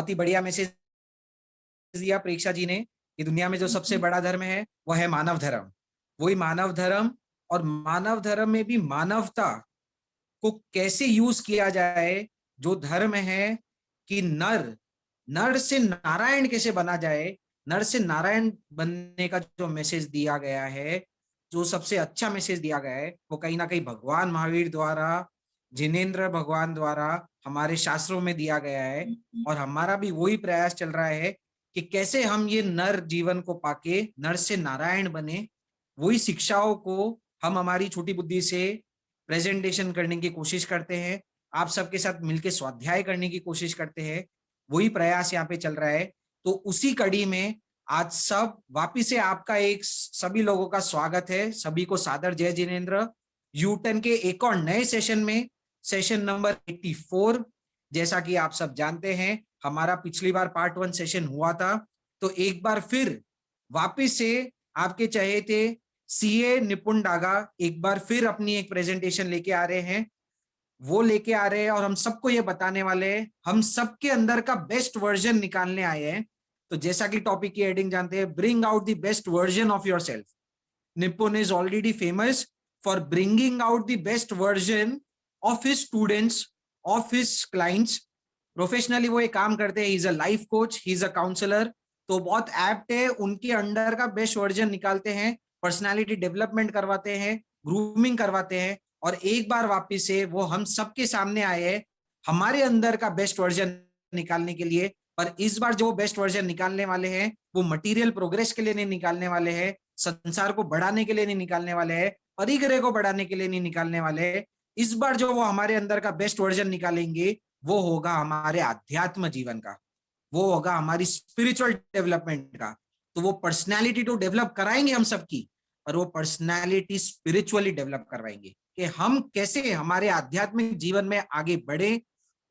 बहुत ही बढ़िया मैसेज दिया प्रेक्षा जी ने कि दुनिया में जो सबसे बड़ा धर्म है वो है मानव धर्म। वही मानव धर्म, और मानव धर्म में भी मानवता को कैसे यूज किया जाए। जो धर्म है कि नर नर से नारायण कैसे बना जाए, नर से नारायण बनने का जो मैसेज दिया गया है, जो सबसे अच्छा मैसेज दिया गया है, वो कहीं ना कहीं भगवान महावीर द्वारा, जिनेन्द्र भगवान द्वारा हमारे शास्त्रों में दिया गया है। और हमारा भी वही प्रयास चल रहा है कि कैसे हम ये नर जीवन को पाके नर से नारायण बने। वही शिक्षाओं को हम हमारी छोटी बुद्धि से प्रेजेंटेशन करने की कोशिश करते हैं, आप सबके साथ मिलकर स्वाध्याय करने की कोशिश करते हैं। वही प्रयास यहाँ पे चल रहा है। तो उसी कड़ी में आज सब वापिस से आपका एक सभी लोगों का स्वागत है। सभी को सादर जय जिनेन्द्र। यूटर्न के एक और नए सेशन में, सेशन नंबर 84। जैसा कि आप सब जानते हैं, हमारा पिछली बार पार्ट 1 सेशन हुआ था, तो एक बार फिर वापिस से आपके चहेते सीए निपुण डागा एक बार फिर अपनी एक प्रेजेंटेशन लेके आ रहे हैं। वो लेके आ रहे हैं और हम सबको ये बताने वाले हैं, हम सबके अंदर का बेस्ट वर्जन निकालने आए हैं। तो जैसा कि टॉपिक की हेडिंग जानते हैं, bring out the best version of yourself. Nipun is already famous for bringing out the best version of his students, of his clients. Professionally वो एक काम करते हैं, he is a life coach, he is a counsellor. तो बहुत apt है, उनके under का बेस्ट वर्जन निकालते हैं, पर्सनालिटी डेवलपमेंट करवाते हैं, ग्रूमिंग करवाते हैं। और एक बार वापिस से वो हम सबके सामने आए हैं हमारे अंदर का बेस्ट वर्जन निकालने के लिए। पर इस बार जो बेस्ट वर्जन निकालने वाले हैं वो मटेरियल प्रोग्रेस के लिए नहीं निकालने वाले हैं, संसार को बढ़ाने के लिए नहीं निकालने वाले हैं, परिग्रह को बढ़ाने के लिए नहीं निकालने वाले हैं। इस बार जो वो हमारे अंदर का बेस्ट वर्जन निकालेंगे वो होगा हमारे आध्यात्म जीवन का, वो होगा हमारी स्पिरिचुअल डेवलपमेंट का। तो वो पर्सनैलिटी तो डेवलप कराएंगे हम सबकी, और वो पर्सनैलिटी स्पिरिचुअली डेवलप करवाएंगे कि हम कैसे हमारे आध्यात्मिक जीवन में आगे बढ़े।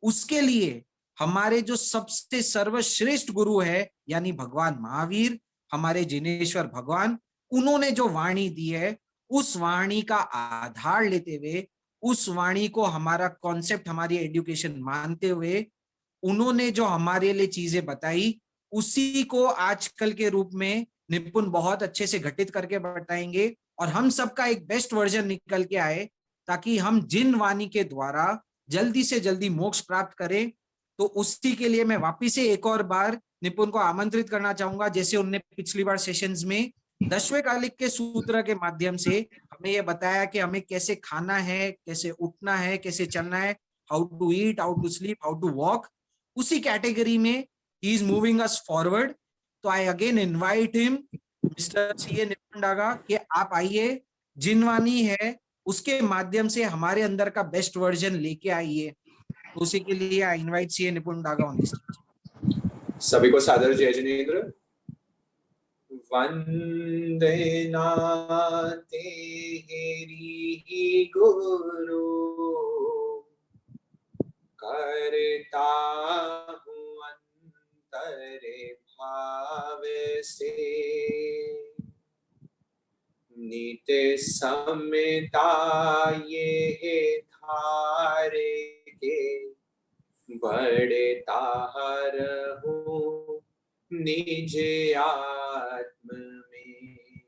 उसके लिए हमारे जो सबसे सर्वश्रेष्ठ गुरु है यानी भगवान महावीर, हमारे जिनेश्वर भगवान, उन्होंने जो वाणी दी है उस वाणी का आधार लेते हुए, उस वाणी को हमारा कॉन्सेप्ट, हमारी एजुकेशन मानते हुए, उन्होंने जो हमारे लिए चीजें बताई उसी को आजकल के रूप में निपुण बहुत अच्छे से घटित करके बताएंगे। और हम सबका एक बेस्ट वर्जन निकल के आए ताकि हम जिन वाणी के द्वारा जल्दी से जल्दी मोक्ष प्राप्त करें। तो उसी के लिए मैं वापिस से एक और बार निपुण को आमंत्रित करना चाहूंगा, जैसे उन्होंने पिछली बार सेशंस में 10वें कालिक के सूत्र के माध्यम से हमें यह बताया कि हमें कैसे खाना है, कैसे उठना है, कैसे चलना है, how to eat, how to sleep, how to walk. उसी कैटेगरी में he is moving us forward. तो I again invite him, mister CA Nipun Daga, कि आप आइए, जिनवानी है उसके माध्यम से हमारे अंदर का बेस्ट वर्जन लेके आइए। तो उसी के लिए I invite CA Nipun Daga on this stage. सभी को सादर जय जिनेन्द्र। वंदे नाते हेरी गुरु, करता हूँ अंतरे भाव से, नित्य समता ये धारे के, बढ़ता रहूं निज आत्म में।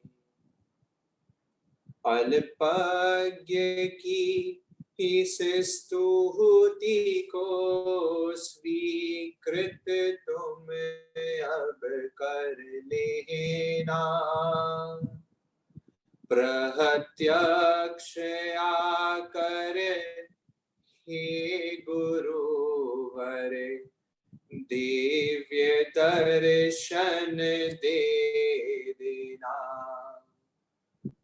अल्पज्ञ की इस स्तुति को स्वीकृत तुम अब कर लेना, प्रत्यक्ष आकर हे गुरुवर दिव्य दर्शन दे देना।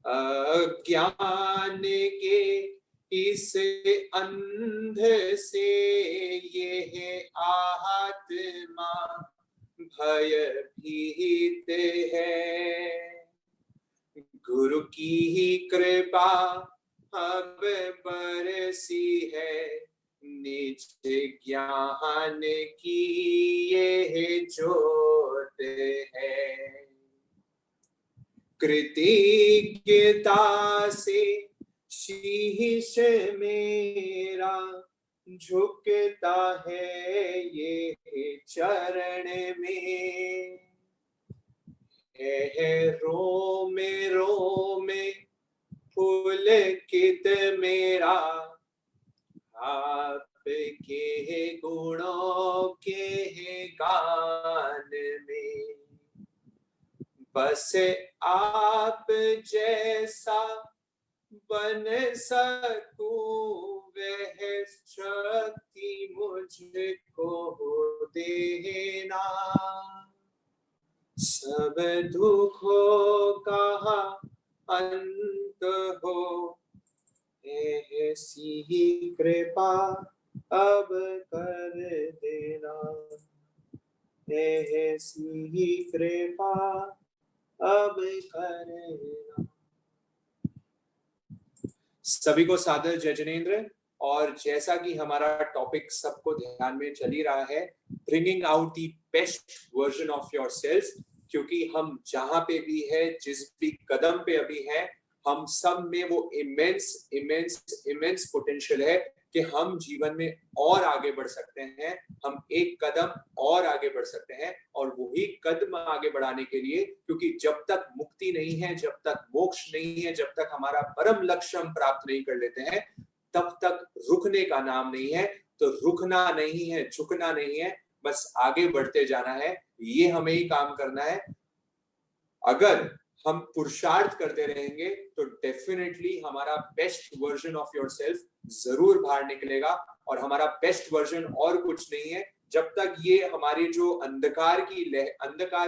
अज्ञान के इस अंध से ये आत्मा भयभीत है, गुरु की ही कृपा अब बरसी है, निज ज्ञान की ये ज्योत है। कृतज्ञता से शीश मेरा झुकता है ये चरण में, है रोमे पुलकित मेरा आपके गुणों के गान में। बस आप जैसा बन सकूं वह शक्ति मुझको देना, सब दुखों का अंत हो ऐसी ही कृपा अब कर देना, ऐसी ही कृपा अब कर देना। सभी को सादर जय जिनेंद्र। और जैसा कि हमारा टॉपिक सबको ध्यान में चल ही रहा है, bringing out the best version of yourself, क्योंकि हम जहां पे भी है, जिस भी कदम पे अभी है, हम सब में वो इमेंस इमेंस इमेंस पोटेंशियल है कि हम जीवन में और आगे बढ़ सकते हैं, हम एक कदम और आगे बढ़ सकते हैं। और वही कदम आगे बढ़ाने के लिए, क्योंकि जब तक मुक्ति नहीं है, जब तक मोक्ष नहीं है, जब तक हमारा परम लक्ष्य हम प्राप्त नहीं कर लेते हैं, तब तक रुकने का नाम नहीं है। तो रुकना नहीं है, झुकना नहीं है, बस आगे बढ़ते जाना है। ये हमें ही काम करना है। अगर हम पुरुषार्थ करते रहेंगे तो डेफिनेटली हमारा बेस्ट वर्जन ऑफ योरसेल्फ जरूर बाहर निकलेगा। और हमारा बेस्ट वर्जन और कुछ नहीं है, जब तक ये हमारे जो अंधकार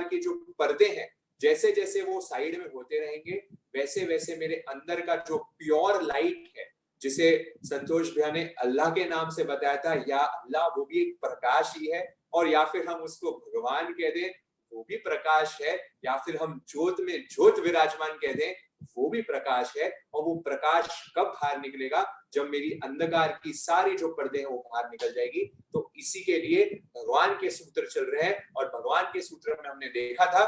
के जो पर्दे हैं, जैसे जैसे वो साइड में होते रहेंगे, वैसे वैसे मेरे अंदर का जो प्योर लाइट है, जिसे संतोष भैया ने अल्लाह के नाम से बताया था, या अल्लाह वो भी एक प्रकाश ही है, और या फिर हम उसको भगवान कह दें वो भी प्रकाश है, या फिर हम ज्योत में ज्योत विराजमान कह दें वो भी प्रकाश है। और वो प्रकाश कब बाहर निकलेगा? जब मेरी अंधकार की सारी जो पर्दे हैं वो बाहर निकल जाएगी। तो इसी के लिए भगवान के सूत्र चल रहे हैं। और भगवान के सूत्र में हमने देखा था,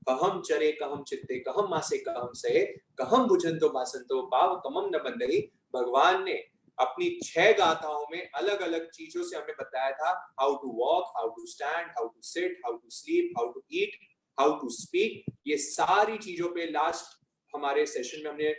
कहम चरे कहम चित्ते कहम मासे कहम सहे कहम भुजंतो भासंतो भाव कमम न बंदही। भगवान ने अपनी 6 गाथाओं में अलग अलग चीजों से हमें बताया था, how to walk, how to stand, how to sit, how to sleep, how to eat, how to speak. ये सारी चीजों पे लास्ट हमारे सेशन में हमने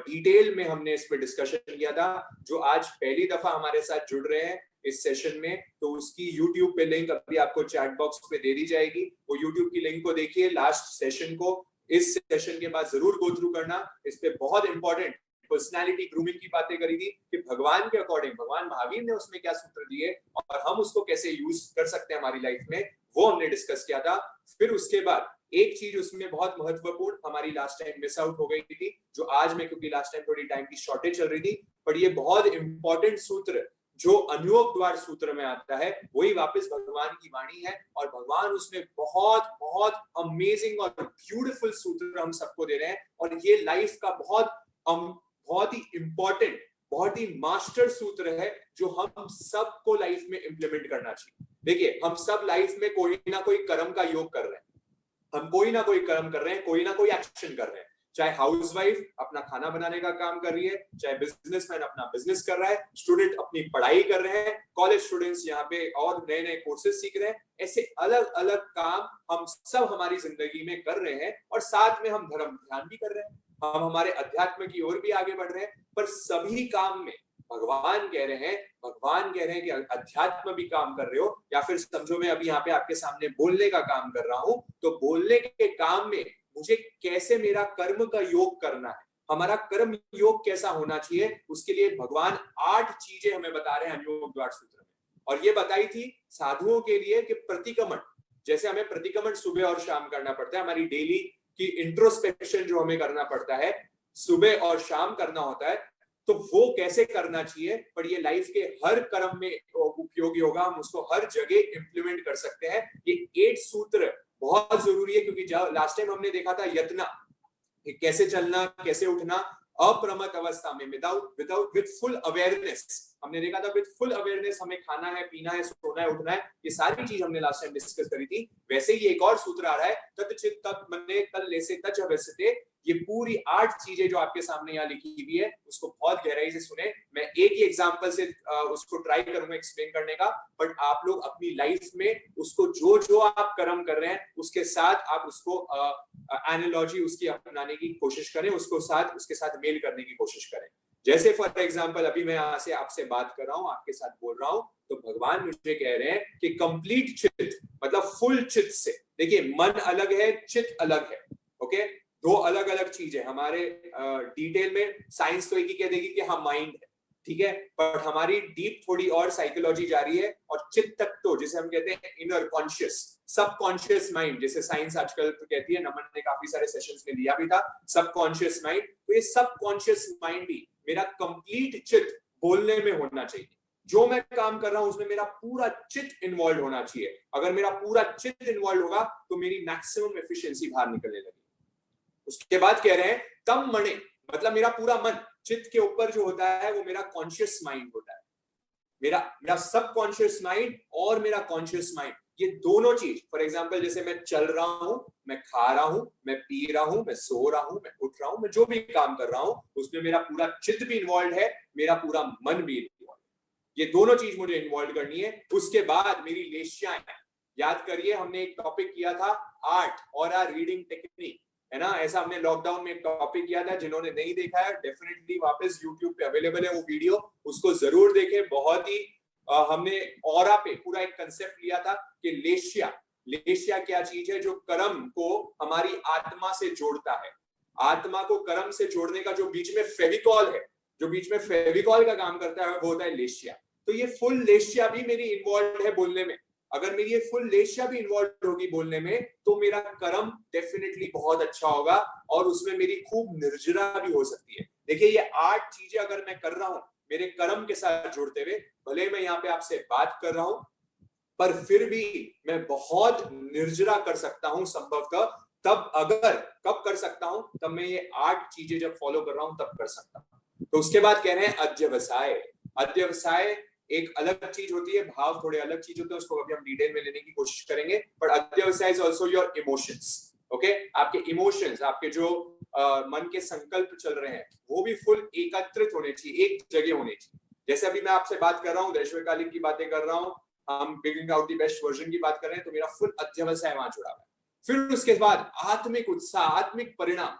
डिटेल में हमने इस पे डिस्कशन किया था। जो आज पहली दफा हमारे साथ जुड़ रहे हैं इस सेशन में, तो उसकी YouTube पे लिंक अभी आपको चैट बॉक्स पे दे दी जाएगी। वो YouTube की लिंक को देखिए, लास्ट सेशन को इस सेशन के बाद जरूर गो थ्रू करना। इस पे बहुत इंपॉर्टेंट पर्सनालिटी ग्रूमिंग की बातें करी थी कि भगवान के अकॉर्डिंग भगवान महावीर ने उसमें क्या सूत्र दिए और हम उसको कैसे यूज कर सकते हैं हमारी लाइफ में, वो हमने डिस्कस किया था। फिर उसके बाद एक चीज उसमें बहुत महत्वपूर्ण हमारी लास्ट टाइम मिस आउट हो गई थी, जो आज में, क्योंकि लास्ट टाइम थोड़ी टाइम की शॉर्टेज चल रही थी, पर ये बहुत इंपॉर्टेंट सूत्र जो अनुयोग द्वार सूत्र में आता है, वही वापस भगवान की वाणी है। और भगवान उसमें बहुत बहुत अमेजिंग और ब्यूटीफुल सूत्र हम सबको दे रहे हैं। और ये लाइफ का बहुत ही इंपॉर्टेंट, बहुत ही मास्टर सूत्र है, जो हम सबको लाइफ में इंप्लीमेंट करना चाहिए। देखिए, हम सब लाइफ में कोई ना कोई कर्म का योग कर रहे हैं, हम कोई ना कोई कर्म कर रहे हैं, कोई ना कोई एक्शन कर रहे हैं। चाहे हाउसवाइफ अपना खाना बनाने का काम कर रही है, चाहे बिजनेसमैन अपना बिजनेस कर रहा है, स्टूडेंट अपनी पढ़ाई कर रहे हैं, कॉलेज स्टूडेंट्स यहाँ पे और नए नए कोर्सेज सीख रहे हैं। ऐसे अलग अलग काम हम सब हमारी जिंदगी में कर रहे हैं, और साथ में हम धर्म ध्यान भी कर रहे हैं, हम हमारे अध्यात्म की ओर भी आगे बढ़ रहे हैं। पर सभी काम में भगवान कह रहे हैं कि अध्यात्म भी काम कर रहे हो, या फिर समझो मैं अभी यहाँ पे आपके सामने बोलने का काम कर रहा हूं, तो बोलने के काम में मुझे कैसे मेरा कर्म का योग करना है, हमारा कर्म योग कैसा होना चाहिए, उसके लिए भगवान 8 चीजें हमें बता रहे हैं अनुयोग द्वार सूत्र में। और ये बताई थी साधुओं के लिए कि प्रतिक्रमण, जैसे हमें प्रतिक्रमण सुबह और शाम करना पड़ता है, हमारी डेली की इंट्रोस्पेक्शन जो हमें करना पड़ता है, सुबह और शाम करना होता है, तो वो कैसे करना चाहिए। पर ये लाइफ के हर कर्म में उपयोगी होगा, हम उसको हर जगह इंप्लीमेंट कर सकते हैं। ये 8 सूत्र बहुत जरूरी है, क्योंकि लास्ट टाइम हमने देखा था यत्न, कैसे चलना, कैसे उठना अप्रमत अवस्था में, विद फुल अवेयरनेस। हमने देखा था विद फुल अवेयरनेस हमें खाना है, पीना है, सोना है, उठना है, ये सारी चीज हमने लास्ट टाइम डिस्कस करी थी। वैसे ही एक और सूत्र आ रहा है, तत् चित तत् मने तल्लेसे तच अवस्यते। ये पूरी 8 चीजें जो आपके सामने यहाँ लिखी हुई है उसको बहुत गहराई से सुने। मैं एक ही एग्जांपल से उसको ट्राई करूंगा एक्सप्लेन करने का, बट आप लोग अपनी लाइफ में उसको जो जो आप कर्म कर रहे हैं उसके साथ आप उसको एनालॉजी उसकी अपनाने की कोशिश करें, उसके साथ मेल करने की कोशिश करें। जैसे फॉर एग्जांपल अभी मैं यहाँ से आपसे बात कर रहा हूँ, आपके साथ बोल रहा हूँ, तो भगवान मुझे कह रहे हैं कि कंप्लीट चित मतलब फुल चित से। देखिए मन अलग है, चित अलग है, ओके, दो अलग अलग चीजें। हमारे डिटेल में साइंस तो एक ही कह देगी कि हाँ माइंड है, ठीक है, पर हमारी डीप थोड़ी और साइकोलॉजी जा रही है। और चित तक तो जिसे हम कहते हैं इनर कॉन्शियस, सबकॉन्शियस माइंड, जैसे साइंस आजकल तो कहती है, नमन ने काफी सारे सेशंस में दिया भी था, सबकॉन्शियस माइंड। तो ये सबकॉन्शियस माइंड भी मेरा कंप्लीट चित बोलने में होना चाहिए। जो मैं काम कर रहा हूं उसमें मेरा पूरा चित इन्वॉल्व होना चाहिए। अगर मेरा पूरा चित इन्वॉल्व होगा तो मेरी मैक्सिमम एफिशिएंसी बाहर निकलने लगेगी। उसके बाद कह रहे हैं तम मणे, मतलब मेरा पूरा मन, चित्त के ऊपर जो होता है वो मेरा कॉन्शियस माइंड होता है। मेरा सबकॉन्शियस माइंड और मेरा कॉन्शियस माइंड, ये दोनों चीज, फॉर एग्जांपल जैसे मैं चल रहा हूं, मैं खा रहा हूं, मैं पी रहा हूं, मैं सो रहा हूं, मैं उठ रहा हूं, मैं जो भी काम कर रहा हूं उसमें मेरा पूरा चित्त भी इन्वॉल्व है, मेरा पूरा मन भी इन्वॉल्व है। ये दोनों चीज मुझे इन्वॉल्व करनी है। उसके बाद मेरी लेशियाएं, याद करिए हमने एक टॉपिक किया था आर्ट और रीडिंग टेक्निक, है ना, ऐसा हमने लॉकडाउन में एक टॉपिक किया था। जिन्होंने नहीं देखा है डेफिनेटली वापस यूट्यूब पे अवेलेबल है वो वीडियो, उसको जरूर देखें। बहुत ही हमने ऑरा पे पूरा एक कंसेप्ट लिया था कि लेशिया क्या चीज है जो कर्म को हमारी आत्मा से जोड़ता है। आत्मा को कर्म से जोड़ने का जो बीच में फेविकॉल है, जो बीच में फेविकॉल का काम करता है वो होता है लेशिया। तो ये फुल लेशिया भी मेरी इन्वॉल्व है बोलने में। अगर मेरी ये फुल लेशिया भी इन्वॉल्व होगी बोलने में तो मेरा कर्म डेफिनेटली बहुत अच्छा होगा और उसमें मेरी खूब निर्जरा भी हो सकती है। देखिए ये 8 चीजें अगर मैं कर रहा हूं मेरे कर्म के साथ जुड़ते हुए, भले मैं यहाँ पे आपसे बात कर रहा हूं पर फिर भी मैं बहुत निर्जरा कर सकता हूं संभवतः। तब अगर कब कर सकता हूं, तब मैं ये 8 चीजें जब फॉलो कर रहा हूं तब कर सकता हूं। तो उसके बाद कह रहे हैं अध्यवसाय। अध्यवसाय एक अलग चीज होती है, भाव थोड़े अलग चीज होते हैं, उसको अभी हम डिटेल में लेने की कोशिश करेंगे। बट अध्यवसाय is also your emotions, okay, आपके इमोशंस, आपके जो मन के संकल्प चल रहे हैं वो भी फुल एकत्रित होने चाहिए, एक जगह होने चाहिए। जैसे अभी मैं आपसे बात कर रहा हूँ, दैश्वकालिक की बातें कर रहा हूँ, हम bringing out the best version की बात कर रहे हैं, तो मेरा फुल अध्यवसाय वहां जुड़ा हुआ है। फिर उसके बाद आत्मिक उत्साह, आत्मिक परिणाम,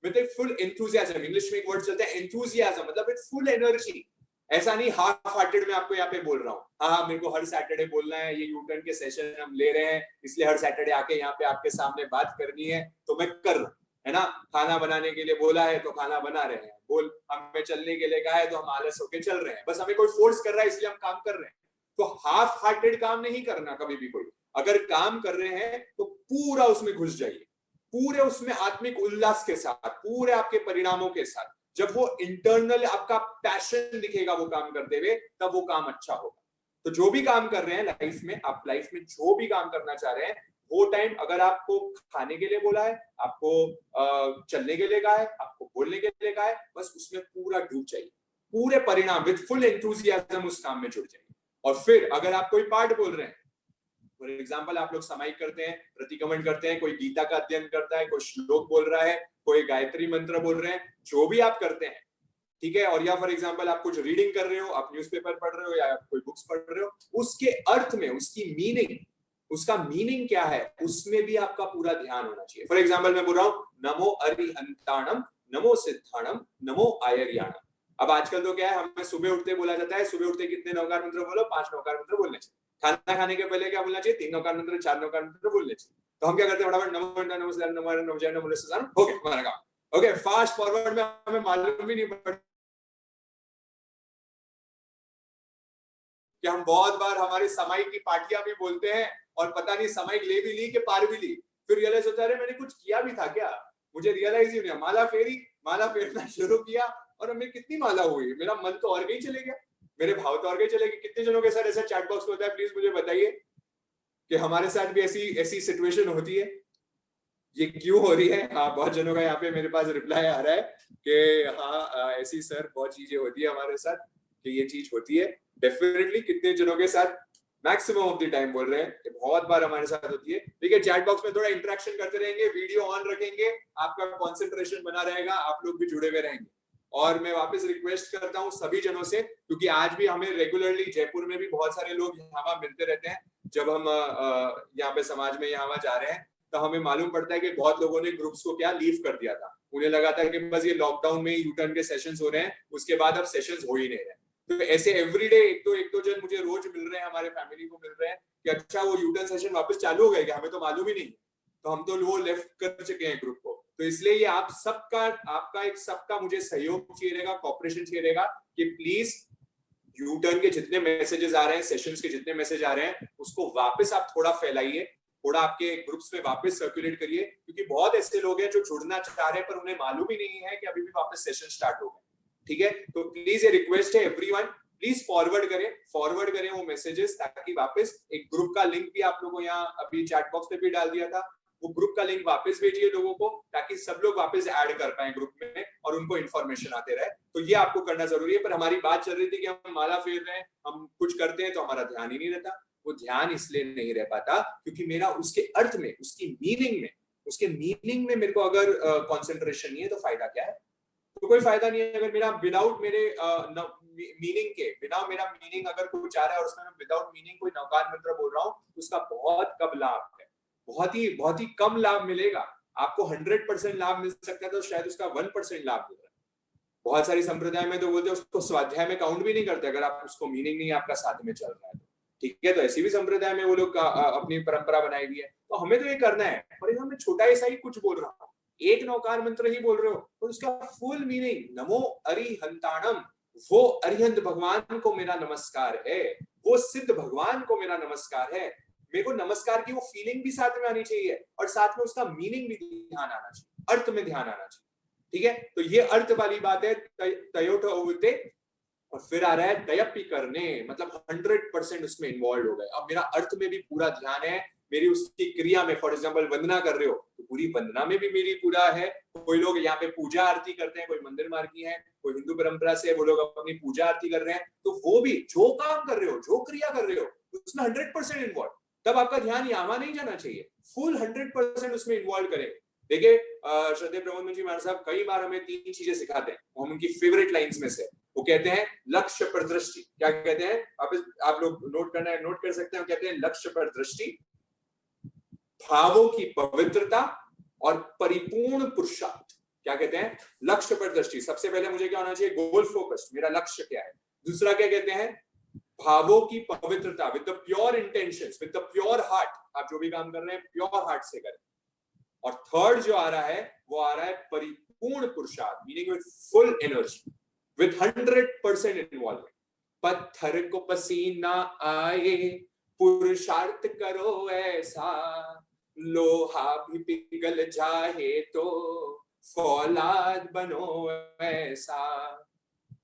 मतलब फुल एंथुसियाज्म, इंग्लिश में एक वर्ड चलता है एंथुसियाज्म, मतलब विद फुल एनर्जी। ऐसा नहीं हाफ हार्टेड में आपको यहाँ पे बोल रहा हूँ, हाँ मेरे को हर सैटरडे बोलना है, ये यूटर्न के सेशन हम ले रहे हैं इसलिए हर सैटरडे आके यहाँ पे आपके सामने बात करनी है तो मैं कर रहा हूँ, है ना। खाना बनाने के लिए बोला है तो खाना बना रहे हैं, बोल हमें चलने के लिए कहा है तो हम आलस होके चल रहे हैं, बस हमें कोई फोर्स कर रहा है इसलिए हम काम कर रहे हैं। तो हाफ हार्टेड काम नहीं करना कभी भी कोई। अगर काम कर रहे हैं तो पूरा उसमें घुस जाइए, पूरे उसमें आत्मिक उल्लास के साथ, पूरे आपके परिणामों के साथ। जब वो इंटरनल आपका पैशन दिखेगा वो काम करते हुए, तब वो काम अच्छा होगा। तो जो भी काम कर रहे हैं लाइफ में, आप लाइफ में जो भी काम करना चाह रहे हैं, वो टाइम अगर आपको खाने के लिए बोला है, आपको चलने के लिए कहा है, आपको बोलने के लिए कहा है, बस उसमें पूरा डूब जाइए, पूरे परिणाम विद फुल एंथुसियाज्म उस काम में जुड़ जाइए। और फिर अगर आप कोई पाठ बोल रहे हैं, फॉर एग्जाम्पल आप लोग समाइक करते हैं, प्रतिक्रमण करते हैं, कोई गीता का अध्ययन करता है, कोई श्लोक बोल रहा है, कोई गायत्री मंत्र बोल रहे हैं, जो भी आप करते हैं, ठीक है, और या फॉर एग्जाम्पल आप कुछ रीडिंग कर रहे हो, आप न्यूज़पेपर पढ़ रहे हो या कोई बुक्स पढ़ रहे हो, उसके अर्थ में, उसकी मीनिंग, उसका मीनिंग क्या है उसमें भी आपका पूरा ध्यान होना चाहिए। फॉर एग्जाम्पल मैं बोल रहा हूँ नमो अरिहंताणम, नमो सिद्धाणम, नमो आयर्याणम। अब आजकल तो क्या है, हमें सुबह उठते बोला जाता है, सुबह उठते कितने नवकार मंत्र बोलो, 5 नवकार मंत्र बोलने चाहिए। खाना खाने के पहले क्या बोलना चाहिए, 3 नवकार मंत्र, 4 नवकार मंत्र बोलने चाहिए। तो हम क्या करते हैं, फटाफट नमो नमो सिद्धार्थ नमो नमो जय नमो सिद्धार्थ, हो गया हमारा काम। ओके, फास्ट फॉरवर्ड में हमें मालूम भी नहीं पड़ता कि हम बहुत बार हमारी समाई की पार्टियां भी बोलते हैं और पता नहीं समाई ले भी ली कि पार भी ली, फिर रियलाइज होता है मैंने कुछ किया भी था क्या, मुझे रियलाइज ही नहीं। माला फेरना शुरू किया और हमें कितनी माला हुई, मेरा मन तो और कहीं चले गया, मेरे भाव तो और कहीं चले गए। कितने जनों के साथ ऐसा चैट बॉक्स में होता है, प्लीज मुझे बताइए कि हमारे साथ भी ऐसी सिचुएशन होती है, ये क्यों हो रही है। हाँ, बहुत जनों का यहाँ पे मेरे पास रिप्लाई आ रहा है कि हाँ ऐसी सर बहुत चीजें होती है हमारे साथ, कि ये चीज होती है डेफिनेटली। कितने जनों के साथ मैक्सिमम ऑफ द टाइम बोल रहे हैं, ये बहुत बार हमारे साथ होती है। देखिए चैट बॉक्स में थोड़ा इंटरेक्शन करते रहेंगे, वीडियो ऑन रखेंगे, आपका कंसंट्रेशन बना रहेगा, आप लोग भी जुड़े हुए रहेंगे। और मैं वापस रिक्वेस्ट करता हूँ सभी जनों से, क्योंकि आज भी हमें रेगुलरली जयपुर में भी बहुत सारे लोग यहाँ मिलते रहते हैं, जब हम यहाँ पे समाज में यहाँ जा रहे हैं तो हमें मालूम पड़ता है कि बहुत लोगों ने ग्रुप्स को क्या लीव कर दिया था। उन्हें लगा था कि बस ये लॉकडाउन में ही यूटर्न के सेशंस हो रहे हैं, उसके बाद अब सेशंस हो ही नहीं रहे। तो ऐसे एवरीडे एक दो जन मुझे रोज मिल रहे हैं, हमारे फैमिली को मिल रहे हैं कि अच्छा वो यूटर्न सेशन वापस चालू हो गए क्या, हमें तो मालूम ही नहीं, तो हम तो वो लेफ्ट कर चुके हैं ग्रुप को। तो इसलिए ये आप सबका, आपका एक सबका मुझे सहयोग चाहिए रहेगा, कॉपरेशन चाहिए रहेगा कि प्लीज यूटर्न के जितने मैसेजेस आ रहे हैं, सेशंस के जितने मैसेज आ रहे हैं, उसको वापस आप थोड़ा फैलाइए, थोड़ा आपके ग्रुप्स में वापस सर्कुलेट करिए, क्योंकि बहुत ऐसे लोग हैं जो जुड़ना चाह रहे हैं पर उन्हें मालूम ही नहीं है कि अभी भी वापस सेशन स्टार्ट हो गए। ठीक है, तो प्लीज ये रिक्वेस्ट है एवरीवन, प्लीज फॉरवर्ड करें वो मैसेजेस, ताकि वापस एक ग्रुप का लिंक भी आप लोगों को यहाँ अभी चैट बॉक्स में भी डाल दिया था, वो ग्रुप का लिंक वापस भेजिए लोगों को, ताकि सब लोग वापस ऐड कर पाए ग्रुप में और उनको इन्फॉर्मेशन आते रहे। तो ये आपको करना जरूरी है। पर हमारी बात चल रही थी कि हम माला फेर रहे हैं, हम कुछ करते हैं तो हमारा ध्यान ही नहीं रहता। वो ध्यान इसलिए नहीं रह पाता क्योंकि मेरा उसके अर्थ में, उसके मीनिंग में मेरे को अगर कॉन्सेंट्रेशन नहीं है तो फायदा क्या है? तो कोई फायदा नहीं है। अगर मेरा विदाउट मेरे मीनिंग के, बिना मेरा मीनिंग अगर कुछ आ रहा है और उसमें मैं विदाउट मीनिंग कोई नवकार मंत्र बोल रहा हूँ, उसका बहुत कम लाभ है, बहुत ही कम लाभ मिलेगा। आपको 100% लाभ मिल सकता है तो शायद उसका 1% लाभ मिल रहा है। बहुत सारी संप्रदाय में तो बोलते हैं उसको स्वाध्याय में काउंट भी नहीं करते अगर आप उसको मीनिंग नहीं आपका साथ में चल रहा है। ठीक है, तो ऐसी भी संप्रदाय में वो लोग अपनी परंपरा बनाई हुई है। तो हमें तो ये करना है, पर मैं छोटा ऐसा ही कुछ बोल रहा हूँ, एक नौकार मंत्र ही बोल रहे हो तो उसका फुल मीनिंग नमो अरिहंताणम, वो अरिहंत भगवान को मेरा नमस्कार है, वो सिद्ध भगवान को मेरा नमस्कार है। मेरे को नमस्कार की वो फीलिंग भी साथ में आनी चाहिए और साथ में उसका मीनिंग भी ध्यान आना चाहिए, अर्थ में ध्यान आना चाहिए। ठीक है, तो ये अर्थ वाली बात है, तयोठ होते, और फिर आ रहा है तयपी करने, मतलब 100% उसमें इन्वॉल्व हो गए। अब मेरा अर्थ में भी पूरा ध्यान है, मेरी उसकी क्रिया में, फॉर एग्जाम्पल वंदना कर रहे हो तो पूरी वंदना में भी मेरी पूरा है। कोई लोग यहाँ पे पूजा आरती करते हैं, कोई मंदिर मार्गी है, कोई हिंदू परंपरा से वो लोग अपनी पूजा आरती कर रहे हैं, तो वो भी जो काम कर रहे हो, जो क्रिया कर रहे हो उसमें 100% इन्वॉल्व। तब आपका ध्यान यहाँ नहीं जाना चाहिए, फुल 100% उसमें इन्वॉल्व करें। देखिए श्रद्धेय प्रबोधन जी महाराज साहब कई बार हमें 3 चीजें सिखाते हैं, हम उनकी फेवरेट लाइंस में से, वो कहते हैं लक्ष्य पर दृष्टि। क्या कहते हैं आप लोग नोट करना है, नोट कर सकते हैं। कहते हैं लक्ष्य पर दृष्टि, भावों की पवित्रता और परिपूर्ण पुरुषार्थ। क्या कहते हैं? लक्ष्य पर दृष्टि। सबसे पहले मुझे क्या होना चाहिए? गोल फोकस्ड, मेरा लक्ष्य क्या है। दूसरा क्या कहते हैं? भावों की पवित्रता, with the pure intentions, with the pure heart. आप जो भी काम कर रहे हैं प्योर हार्ट से करें। और थर्ड जो आ रहा है वो आ रहा है परिपूर्ण पुरुषार्थ, meaning with full energy, with 100% involvement. पत्थर को पसीना आए पुरुषार्थ करो ऐसा, लोहा भी पिघल जाए तो फौलाद बनो ऐसा,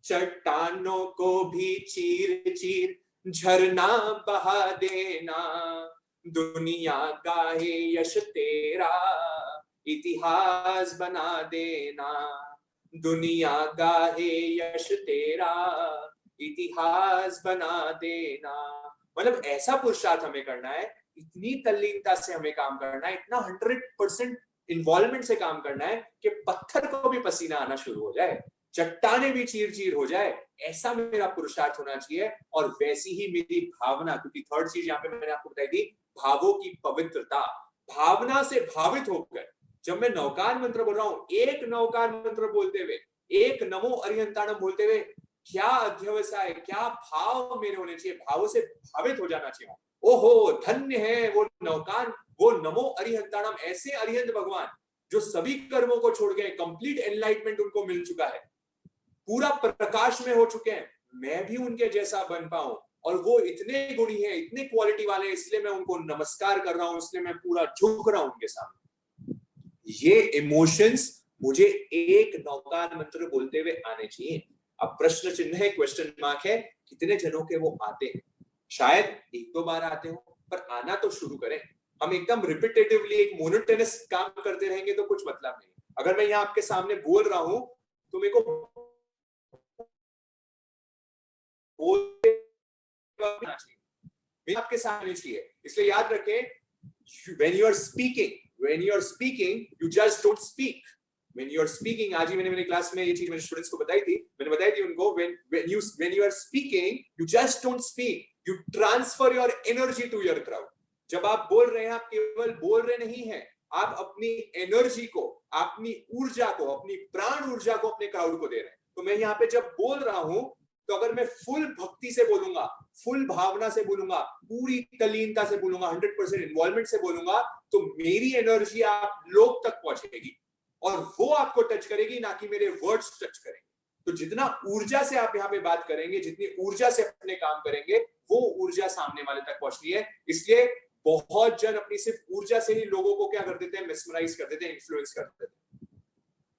चट्टानों को भी चीर चीर झरना बहा देना, दुनिया गाहे यश तेरा इतिहास बना देना, दुनिया गाहे यश तेरा इतिहास बना देना। मतलब ऐसा पुरुषार्थ हमें करना है, इतनी तल्लीनता से हमें काम करना है, इतना 100% इन्वॉल्वमेंट से काम करना है कि पत्थर को भी पसीना आना शुरू हो जाए, चट्टाने भी चीर चीर हो जाए। ऐसा मेरा पुरुषार्थ होना चाहिए। और वैसी ही मेरी भावना, क्योंकि थर्ड चीज यहाँ पे मैंने आपको बताई थी, भावों की पवित्रता। भावना से भावित होकर जब मैं नवकार मंत्र बोल रहा हूं, एक नवकार मंत्र बोलते हुए, एक नमो अरिहंताणम बोलते हुए, क्या अध्यवसाय, क्या भाव मेरे होने चाहिए, भावों से भावित हो जाना चाहिए। ओहो धन्य है वो नवकार, वो नमो अरिहंताणम, ऐसे अरिहंत भगवान जो सभी कर्मों को छोड़ गए, कंप्लीट एनलाइटमेंट उनको मिल चुका है, पूरा प्रकाश में हो चुके हैं। मैं भी उनके जैसा बन पाऊं, और वो इतने गुणी हैं, इतने क्वालिटी वाले हैं, इसलिए मैं उनको नमस्कार कर रहा हूं, इसलिए मैं पूरा झुक रहा हूं उनके सामने। ये इमोशंस मुझे एक नवकार मंत्र बोलते हुए आने चाहिए। अब प्रश्न चिन्ह है, क्वेश्चन मार्क है, कितने जनों के वो आते हैं? शायद 1-2 बार आते हो, पर आना तो शुरू करें। हम एकदम रिपीटेटिवली एक मोनोटोनस काम करते रहेंगे तो कुछ मतलब नहीं। अगर मैं यहाँ आपके सामने बोल रहा हूं तो मेरे को बोलते आपके सामने चाहिए। इसलिए याद रखें, when you are speaking, you just don't speak. When you are speaking, आज ही मैंने मेरी क्लास में ये चीज मेरे स्टूडेंट्स को बताई थी, मैंने बताई थी उनको, when you are speaking, you just don't speak. You transfer your energy to your crowd. जब आप बोल रहे हैं, आप केवल बोल रहे नहीं हैं, आप अपनी एनर्जी को, अपनी ऊर्जा को, अपनी प्राण ऊर्जा को अपने क्राउड को दे रहे हैं। तो मैं यहाँ पे जब बोल रहा हूं, तो अगर मैं फुल भक्ति से बोलूंगा, फुल भावना से बोलूंगा, पूरी तल्लीनता से बोलूंगा, 100% इन्वॉल्वमेंट से बोलूंगा, तो मेरी एनर्जी आप लोग तक पहुंचेगी और वो आपको टच करेगी, ना कि मेरे वर्ड्स टच करेंगे। तो जितना ऊर्जा से आप यहाँ पे बात करेंगे, जितनी ऊर्जा से अपने काम करेंगे, वो ऊर्जा सामने वाले तक पहुंचनी है। इसलिए बहुत जन अपनी सिर्फ ऊर्जा से ही लोगों को क्या कर देते हैं, मेस्मराइज कर देते हैं, इन्फ्लुएंस कर देते हैं,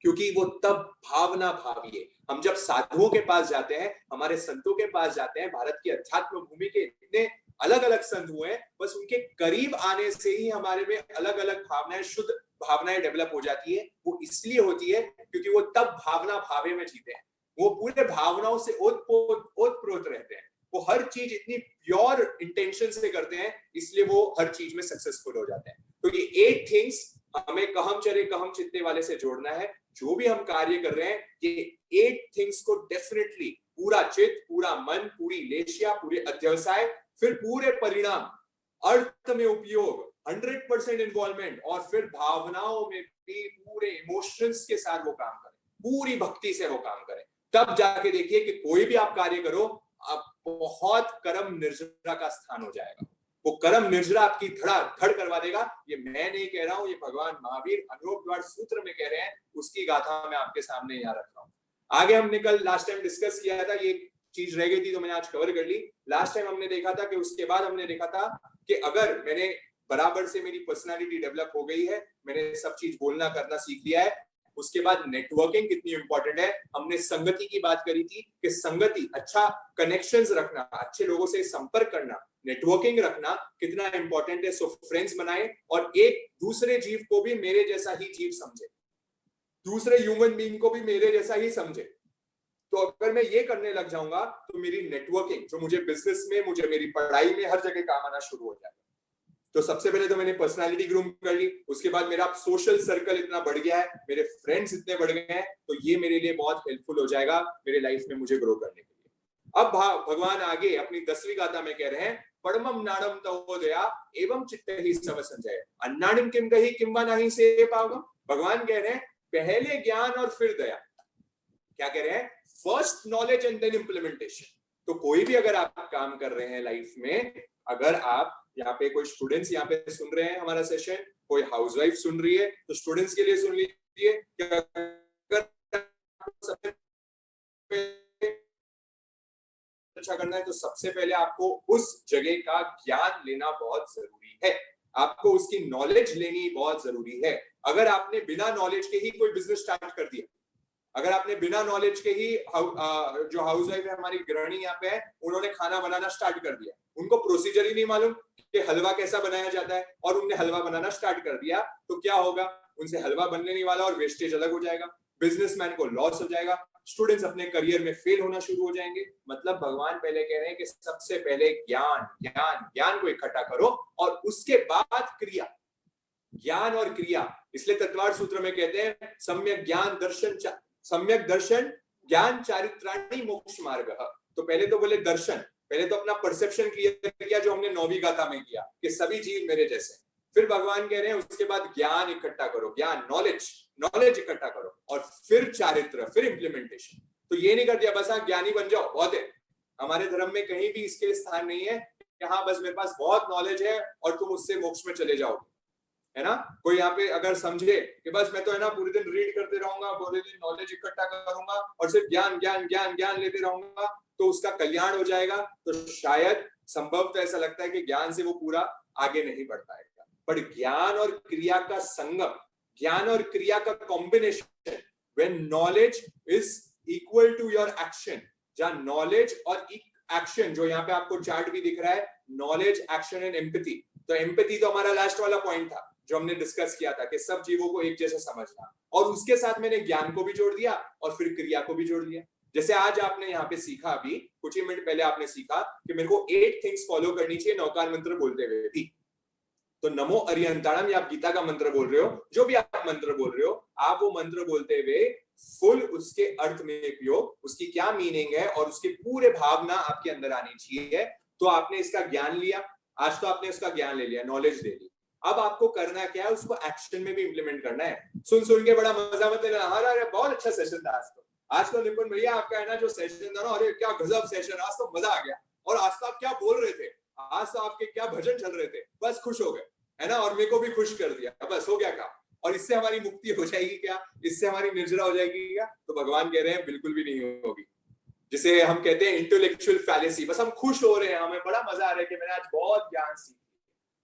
क्योंकि वो तब भावना भावी है। हम जब साधुओं के पास जाते हैं, हमारे संतों के पास जाते हैं, भारत की अध्यात्म भूमि के इतने अलग अलग संत हुए हैं, बस उनके करीब आने से ही हमारे में अलग अलग भावनाएं, शुद्ध भावनाएं डेवलप हो जाती है। वो इसलिए होती है क्योंकि वो तब भावना भावे में जीते हैं, वो पूरे भावनाओं से ओतप्रोत रहते हैं, वो हर चीज इतनी प्योर इंटेंशन से करते हैं, इसलिए वो हर चीज में सक्सेसफुल हो जाते हैं। तो ये 8 थिंग्स हमें कहम चरे कहम चित्ते वाले से जोड़ना है। जो भी हम कार्य कर रहे हैं, ये 8 थिंग्स को डेफिनेटली पूरा चित्त, पूरा मन, पूरी लेशिया, पूरे अध्यवसाय, फिर पूरे परिणाम, अर्थ में उपयोग, 100% इन्वॉल्वमेंट, और फिर भावनाओं में भी पूरे इमोशंस के साथ वो काम करें, पूरी भक्ति से वो काम करें। तब जाके देखिए कि कोई भी आप कार्य करो, आप बहुत कर्म निर्जरा का स्थान हो जाएगा। वो कर्म निर्जरा आपकी धड़ करवा देगा। ये मैं नहीं कह रहा हूं, ये भगवान महावीर अनुभव द्वार सूत्र में कह रहे हैं, उसकी गाथा मैं आपके सामने यहाँ रख रहा हूँ। आगे हमने कल लास्ट टाइम डिस्कस किया था, ये चीज रह गई थी तो मैंने आज कवर कर ली। लास्ट टाइम हमने देखा था कि उसके बाद हमने देखा था कि अगर मैंने बराबर से मेरी पर्सनालिटी डेवलप हो गई है, मैंने सब चीज बोलना करना सीख लिया है, उसके बाद नेटवर्किंग कितनी इंपॉर्टेंट है। हमने संगति की बात करी थी कि संगति, अच्छा कनेक्शंस रखना, अच्छे लोगों से संपर्क करना, नेटवर्किंग रखना कितना इंपॉर्टेंट है। सो फ्रेंड्स बनाए और एक दूसरे जीव को भी मेरे जैसा ही जीव समझे, दूसरे ह्यूमन बीइंग को भी मेरे जैसा ही समझे। तो अगर मैं ये करने लग जाऊंगा तो मेरी नेटवर्किंग, जो मुझे बिजनेस में, मुझे मेरी पढ़ाई में हर जगह काम आना शुरू हो जाएगा। तो सबसे पहले तो मैंने पर्सनालिटी ग्रूम कर ली, उसके बाद मेरा सोशल सर्कल इतना बढ़ गया है, मेरे फ्रेंड्स इतने बढ़ गए हैं, तो ये मेरे लिए बहुत हेल्पफुल हो जाएगा मेरे लाइफ में मुझे ग्रो करने के लिए। अब भगवान आगे अपनी 10वीं गाथा में कह रहे हैं, परमम नाणम तवोदया एवं चित्ते ही सब संजय अन्नानिम किम गहि किंबा नहीं से पावगम। भगवान कह रहे हैं पहले ज्ञान और फिर दया। क्या कह रहे हैं? First knowledge and then implementation. तो कोई भी अगर आप काम कर रहे हैं लाइफ में, अगर आप यहाँ पे कोई स्टूडेंट्स यहाँ पे सुन रहे हैं हमारा सेशन, कोई हाउसवाइफ सुन रही है, तो स्टूडेंट्स के लिए सुन लीजिए, अच्छा करना है तो सबसे पहले आपको उस जगह का ज्ञान लेना बहुत जरूरी है, आपको उसकी नॉलेज लेनी बहुत जरूरी है। अगर आपने बिना नॉलेज के ही कोई बिजनेस स्टार्ट कर दिया, अगर आपने बिना नॉलेज के ही जो हाउसवाइफ है हमारी गृहिणी यहाँ पे है, उन्होंने खाना बनाना स्टार्ट कर दिया, उनको प्रोसीजर ही नहीं मालूम कि हलवा कैसा बनाया जाता है, और उनने हलवा बनाना स्टार्ट कर दिया, तो क्या होगा? उनसे हलवा बनने नहीं वाला और वेस्टेज अलग हो जाएगा, बिजनेसमैन को लॉस हो जाएगा, स्टूडेंट्स अपने करियर में फेल होना शुरू हो जाएंगे। मतलब भगवान पहले कह रहे हैं कि सबसे पहले ज्ञान ज्ञान ज्ञान को इकट्ठा करो और उसके बाद क्रिया, ज्ञान और क्रिया। इसलिए तत्वार सूत्र में कहते हैं सम्यक ज्ञान दर्शन सम्यक दर्शन ज्ञान चारित्राणी मोक्ष मार्ग। तो पहले तो बोले दर्शन, पहले तो अपना परसेप्शन क्लियर किया जो हमने 9वीं गाथा में किया कि सभी जीव मेरे जैसे। फिर भगवान कह रहे हैं उसके बाद ज्ञान इकट्ठा करो, ज्ञान नॉलेज इकट्ठा करो, और फिर चारित्र, फिर इंप्लीमेंटेशन। तो ये नहीं कर दिया बस हाँ ज्ञानी बन जाओ बहुत है। हमारे धर्म में कहीं भी इसके स्थान नहीं है कि हाँ बस मेरे पास बहुत नॉलेज है और तुम उससे मोक्ष में चले जाओगे, है ना। कोई यहाँ पे अगर समझे कि बस मैं तो है ना पूरे दिन रीड करते रहूंगा, पूरे दिन नॉलेज इकट्ठा करूंगा और सिर्फ ज्ञान ज्ञान ज्ञान ज्ञान लेते रहूंगा तो उसका कल्याण हो जाएगा, तो शायद संभवतः ऐसा लगता है कि ज्ञान से वो पूरा आगे नहीं बढ़ पाएगा। पर ज्ञान और क्रिया का संगम, ज्ञान और क्रिया का combination, when knowledge is equal to your action, जहां नॉलेज और एक्शन, जो यहाँ पे आपको चार्ट भी दिख रहा है, नॉलेज, एक्शन एंड एम्पैथी। तो एम्पैथी तो हमारा लास्ट वाला पॉइंट था जो हमने डिस्कस किया था कि सब जीवों को एक जैसे समझना, और उसके साथ मैंने ज्ञान को भी जोड़ दिया और फिर क्रिया को भी जोड़ दिया। जैसे आज आपने यहाँ पे सीखा, अभी कुछ ही मिनट पहले आपने सीखा कि मेरे को 8 थिंग्स फॉलो करनी चाहिए नौकार मंत्र बोलते हुए भी। तो नमो अरिहंताणम, या आप गीता का मंत्र बोल रहे हो, जो भी आप मंत्र बोल रहे हो, आप वो मंत्र बोलते हुए फुल उसके अर्थ में उपयोग, उसकी क्या मीनिंग है और उसके पूरे भावना आपके अंदर आनी चाहिए। तो आपने इसका ज्ञान लिया, आज तो आपने उसका ज्ञान ले लिया, नॉलेज ले ली। अब आपको करना क्या है, उसको एक्शन में भी इंप्लीमेंट करना है। सुन के बड़ा मजा मत लेना, अरे बहुत अच्छा सेशन था आज तो निपुण भैया आपका है ना जो सेशन था ना, अरे क्या गजब सेशन, आज तो मजा आ गया। और आज तो आप क्या बोल रहे थे, आज तो आपके क्या भजन चल रहे थे, बस खुश हो गए, है ना, और मेरे को भी खुश कर दिया, बस हो गया काम। और इससे हमारी मुक्ति हो जाएगी क्या, इससे हमारी निर्जरा हो जाएगी क्या? तो भगवान कह रहे हैं बिल्कुल भी नहीं होगी। जिसे हम कहते हैं इंटेलेक्चुअल फैलेसी, बस हम खुश हो रहे हैं, हमें बड़ा मजा आ रहा है कि मैंने आज बहुत ज्ञान सीखा,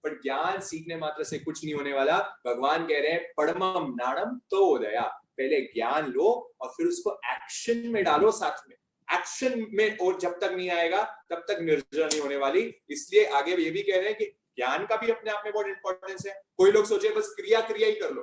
पर ज्ञान सीखने मात्र से कुछ नहीं होने वाला। भगवान कह रहे हैं परमम नाणम तो उदया, पहले ज्ञान लो और फिर उसको एक्शन में डालो साथ में, एक्शन में, और जब तक नहीं आएगा तब तक निर्जरा नहीं होने वाली। इसलिए आगे ये भी कह रहे हैं कि ज्ञान का भी अपने आप में बहुत इंपॉर्टेंस है। कोई लोग सोचे बस क्रिया क्रिया ही कर लो,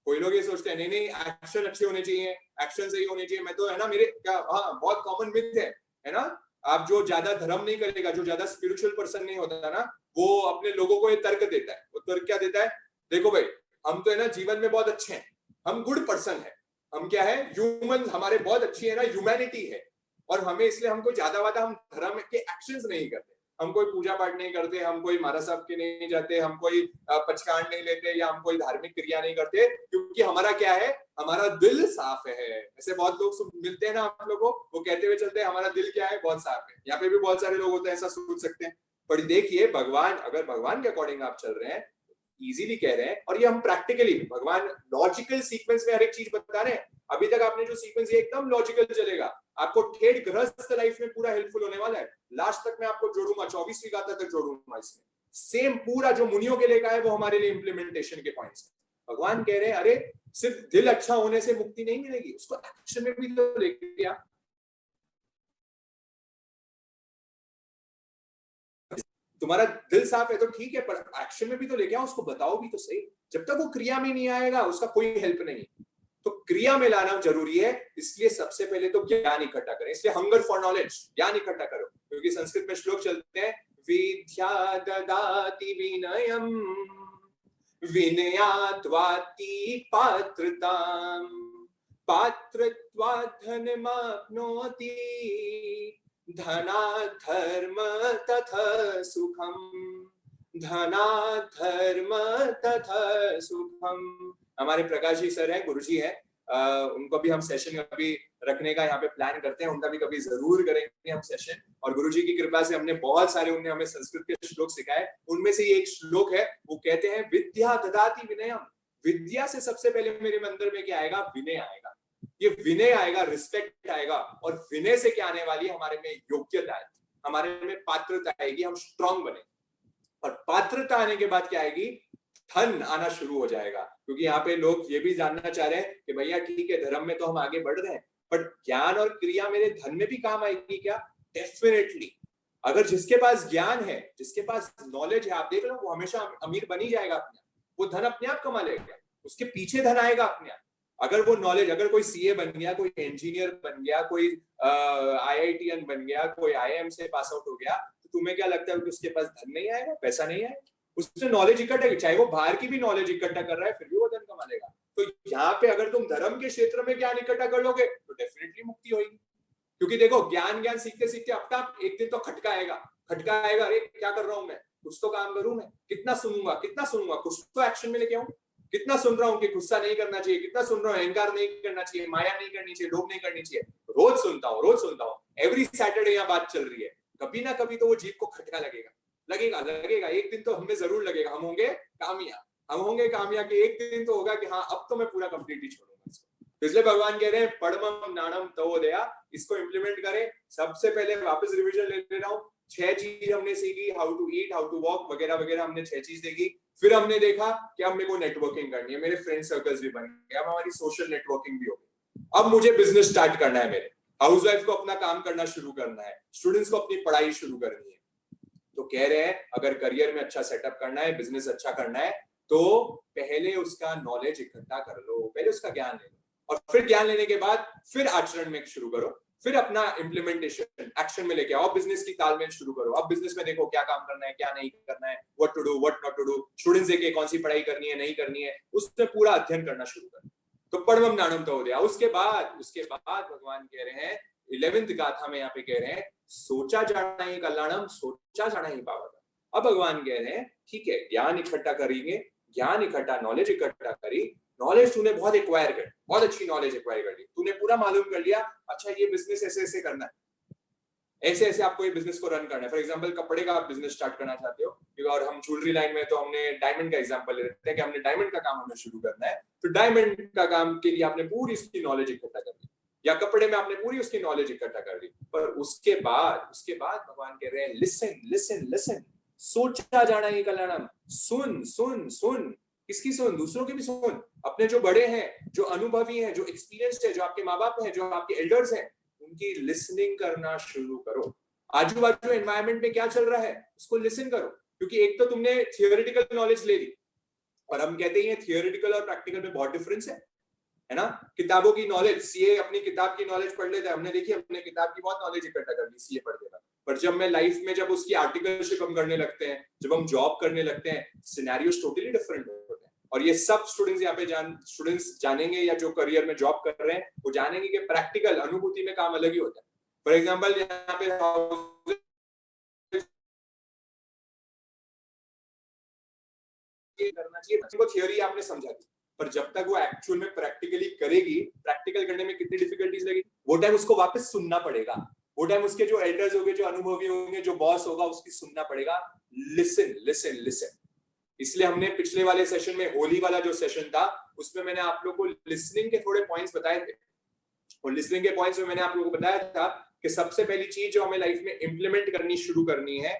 कोई लोग ये सोचते हैं नहीं एक्शन अच्छे होने चाहिए, एक्शन सही होने चाहिए। मैं तो है ना, मेरे क्या, हाँ बहुत कॉमन मिथ है ना, आप जो ज्यादा धर्म नहीं करेगा, जो ज्यादा स्पिरिचुअल पर्सन नहीं होता ना, वो अपने लोगों को ये तर्क देता है। वो तर्क क्या देता है, देखो भाई हम तो है ना जीवन में बहुत अच्छे हैं, हम गुड पर्सन है, हम क्या है, ह्यूमन, हमारे बहुत अच्छी है ना ह्यूमैनिटी है, और हमें इसलिए हमको ज्यादा वादा, हम धर्म के एक्शंस नहीं करते, हम कोई पूजा पाठ नहीं करते, हम कोई महाराज साहब के नहीं जाते, हम कोई पचकांड नहीं लेते, या हम कोई धार्मिक क्रिया नहीं करते, क्योंकि हमारा क्या है, हमारा दिल साफ है। ऐसे बहुत लोग मिलते हैं ना आप लोगों को, वो कहते हुए चलते हैं हमारा दिल क्या है, बहुत साफ है। यहाँ पे भी बहुत सारे लोग होते हैं ऐसा सोच सकते हैं, पर देखिए भगवान, अगर भगवान के अकॉर्डिंग आप चल रहे हैं, इजीली कह रहे हैं, और ये हम प्रैक्टिकली भगवान लॉजिकल सीक्वेंस में हर एक चीज बता रहे हैं। अभी तक आपने जो सीक्वेंस, ये एकदम लॉजिकल चलेगा, आपको ठेठ गृहस्थ लाइफ में पूरा हेल्पफुल होने वाला है। लास्ट तक मैं आपको जोड़ूंगा, 24वीं गाथा तक जोड़ूंगा इसमें, सेम पूरा जो मुनियों के लिए का है वो हमारे लिए इंप्लीमेंटेशन के पॉइंट्स। भगवान कह रहे हैं अरे सिर्फ दिल अच्छा होने से मुक्ति नहीं मिलेगी, उसको एक्शन में भी तो लेके आ। तुम्हारा दिल साफ है तो ठीक है, पर एक्शन में भी तो लेके आओ, उसको बताओ भी तो सही। जब तक वो क्रिया में नहीं आएगा उसका कोई हेल्प नहीं, तो क्रिया में लाना जरूरी है। इसलिए सबसे पहले तो ज्ञान इकट्ठा करें, इसलिए हंगर फॉर नॉलेज, ज्ञान इकट्ठा करो। क्योंकि संस्कृत में श्लोक चलते हैं, विद्या ददाति विनयम विनयात्वाति पात्रताम पात्रत्वात् धनमाप्नोति धनात् धर्म तथा सुखम धनात् धर्म तथा सुखम। हमारे प्रकाश जी सर है, गुरु जी है, उनको भी हम सेशन अभी रखने का यहाँ पे प्लान करते हैं, उनका भी कभी जरूर करेंगे हम सेशन। और गुरु जी की कृपा से हमने बहुत सारे, उन्होंने हमें संस्कृत के श्लोक सिखाए, उनमें से एक श्लोक है, वो कहते हैं विद्या ददाति विनयम। विद्या से सबसे पहले मेरे अंदर में क्या आएगा, विनय आएगा। ये विनय आएगा, रिस्पेक्ट आएगा, और विनय से क्या आने वाली है, हमारे में योग्यता है, हमारे में पात्रता आएगी, हम स्ट्रांग बने। और पात्रता आने के बाद क्या आएगी, धन आना शुरू हो जाएगा। क्योंकि यहाँ पे लोग ये भी जानना चाह रहे हैं कि भैया ठीक है धर्म में तो हम आगे बढ़ रहे हैं, बट ज्ञान और क्रिया मेरे धन में भी काम आएगी क्या? डेफिनेटली। अगर जिसके पास ज्ञान है, जिसके पास नॉलेज है, आप देख लो वो हमेशा अमीर बनी जाएगा अपने आप, वो धन अपने आप कमा लेगा, उसके पीछे धन आएगा अपने आप। अगर वो नॉलेज, अगर कोई सीए बन गया, कोई इंजीनियर बन गया, कोई आईआईटीएन बन गया, कोई आईआईएम से पास आउट हो गया, तो तुम्हें क्या लगता है कि उसके पास धन नहीं आएगा, पैसा नहीं आएगा? उसने नॉलेज इकट्ठा की, चाहे वो बाहर की भी नॉलेज इकट्ठा कर रहा है, फिर भी वो धन कमा लेगा। तो यहाँ पे अगर तुम धर्म के क्षेत्र में ज्ञान इकट्ठा कर लोगे तो डेफिनेटली मुक्ति होगी। क्योंकि देखो ज्ञान सीखते सीखते अपना एक दिन तो खटका आएगा, अरे क्या कर रहा हूं मैं, कुछ तो काम करूं मैं, कितना सुनूंगा, कुछ तो एक्शन में लेके आऊं। कितना सुन रहा हूँ कि गुस्सा नहीं करना चाहिए, कितना सुन रहा हूँ अहंकार नहीं करना चाहिए, माया नहीं करनी चाहिए, लोभ नहीं करनी चाहिए। रोज सुनता हूँ, एवरी सैटरडे यहाँ बात चल रही है। कभी ना कभी तो वो जीभ को खटका लगेगा, एक दिन तो हमें जरूर लगेगा, हम होंगे कामयाब कि एक दिन तो होगा कि हाँ अब तो मैं पूरा कंप्लीटली छोड़ूंगा इसको। इसलिए भगवान कह रहे हैं पड़मम नाणम तवोदया, इसको इंप्लीमेंट करें। सबसे पहले वापस रिविजन ले रहा हूँ, 6 चीज हमने सीखी, how to eat, how to walk वगैरह वगैरह, हमने 6 चीज देखी। फिर हमने देखा कि अब मेरे को नेटवर्किंग करनी है, मेरे फ्रेंड सर्कल्स भी बन गए, अब हमारी सोशल नेटवर्किंग भी हो गई। अब मुझे बिजनेस स्टार्ट करना है, मेरे हाउसवाइफ को अपना काम करना शुरू करना है, स्टूडेंट्स को अपनी पढ़ाई शुरू करनी है। तो कह रहे हैं अगर करियर में अच्छा सेटअप करना है, बिजनेस अच्छा करना है, तो पहले उसका नॉलेज इकट्ठा कर लो, पहले उसका ज्ञान ले लो, और फिर ज्ञान लेने के बाद फिर आचरण में शुरू करो। फिर अपना इम्प्लीमेंटेशन एक्शन में लेके आओ, बिजनेस की तालमेल शुरू करो। अब बिजनेस में देखो क्या काम करना है, क्या नहीं करना है, what to do, what not to do. Students देखे कौन सी पढ़ाई करनी है, नहीं करनी है, उसमें पूरा अध्ययन करना शुरू करो। तो पढ़वम नाणम तो हो गया। उसके बाद भगवान कह रहे हैं 11th गाथा में यहाँ पे कह रहे हैं सोचा जाना ही कल्याणम, सोचा जाना ही पावनम। अब भगवान कह रहे हैं ठीक है, ज्ञान इकट्ठा करेंगे, ज्ञान इकट्ठा, नॉलेज इकट्ठा करी, नॉलेज तूने बहुत एक्वायर कर, बहुत अच्छी नॉलेज एक्वायर कर ली, तूने पूरा मालूम कर लिया, अच्छा ये बिजनेस ऐसे ऐसे करना है, ऐसे ऐसे आपको ये बिजनेस को रन करना है। फॉर एग्जांपल कपड़े का आप बिजनेस स्टार्ट करना चाहते हो, और हम ज्वेलरी लाइन में तो हमने डायमंड का एग्जांपल ले लेते हैं कि हमने डायमंड का काम हमें शुरू करना है, तो डायमंड का काम के लिए आपने पूरी इसकी नॉलेज इकट्ठा कर ली, या कपड़े में आपने पूरी उसकी नॉलेज इकट्ठा कर ली। पर उसके बाद भगवान कह रहे हैं लिसन लिसन लिसन, सोचा जाना ही कल्याणम, सुन सुन सुन। किसकी सुन? दूसरों की भी सुन। अपने जो बड़े हैं, जो अनुभवी हैं, जो एक्सपीरियंस्ड है, जो आपके माँ बाप हैं, जो आपके एल्डर्स हैं, उनकी लिसनिंग करना शुरू करो। आजू बाजू एनवायरमेंट में क्या चल रहा है उसको लिसन करो, क्योंकि एक तो तुमने थियोरेटिकल नॉलेज ले ली, और हम कहते हैं थियोरेटिकल और प्रैक्टिकल में बहुत डिफरेंस है ना। किताबों की नॉलेज, सीए अपनी किताब की नॉलेज पढ़ लेता है, हमने देखी अपने किताब की बहुत नॉलेज इकट्ठा कर ली सीए पढ़ लेना, पर जब मैं लाइफ में जब उसकी आर्टिकलशिप हम करने लगते हैं, जब हम जॉब करने लगते हैं, सिनेरियोस टोटली डिफरेंट होते हैं। और ये सब स्टूडेंट्स यहाँ पे स्टूडेंट्स जानेंगे, या जो करियर में जॉब कर रहे हैं वो जानेंगे कि प्रैक्टिकल अनुभूति में काम अलग ही होता है। फॉर एग्जाम्पल यहाँ पे करना चाहिए, बच्चे को थियोरी आपने समझा दी, पर जब तक वो एक्चुअल में प्रैक्टिकली करेगी, प्रैक्टिकल करने में कितनी डिफिकल्टीज लगेगी, वो टाइम उसको वापस सुनना पड़ेगा, वो टाइम उसके जो एल्डर्स होंगे, जो अनुभवी होंगे, जो बॉस होगा, उसकी सुनना पड़ेगा। Listen listen listen. इसलिए हमने पिछले वाले सेशन में, होली वाला जो सेशन था, उसमें मैंने आप लोगों को लिसनिंग के थोड़े पॉइंट्स बताए थे, और लिसनिंग के पॉइंट्स में मैंने आप लोगों को बताया था कि सबसे पहली चीज जो हमें लाइफ में इंप्लीमेंट करनी शुरू करनी है,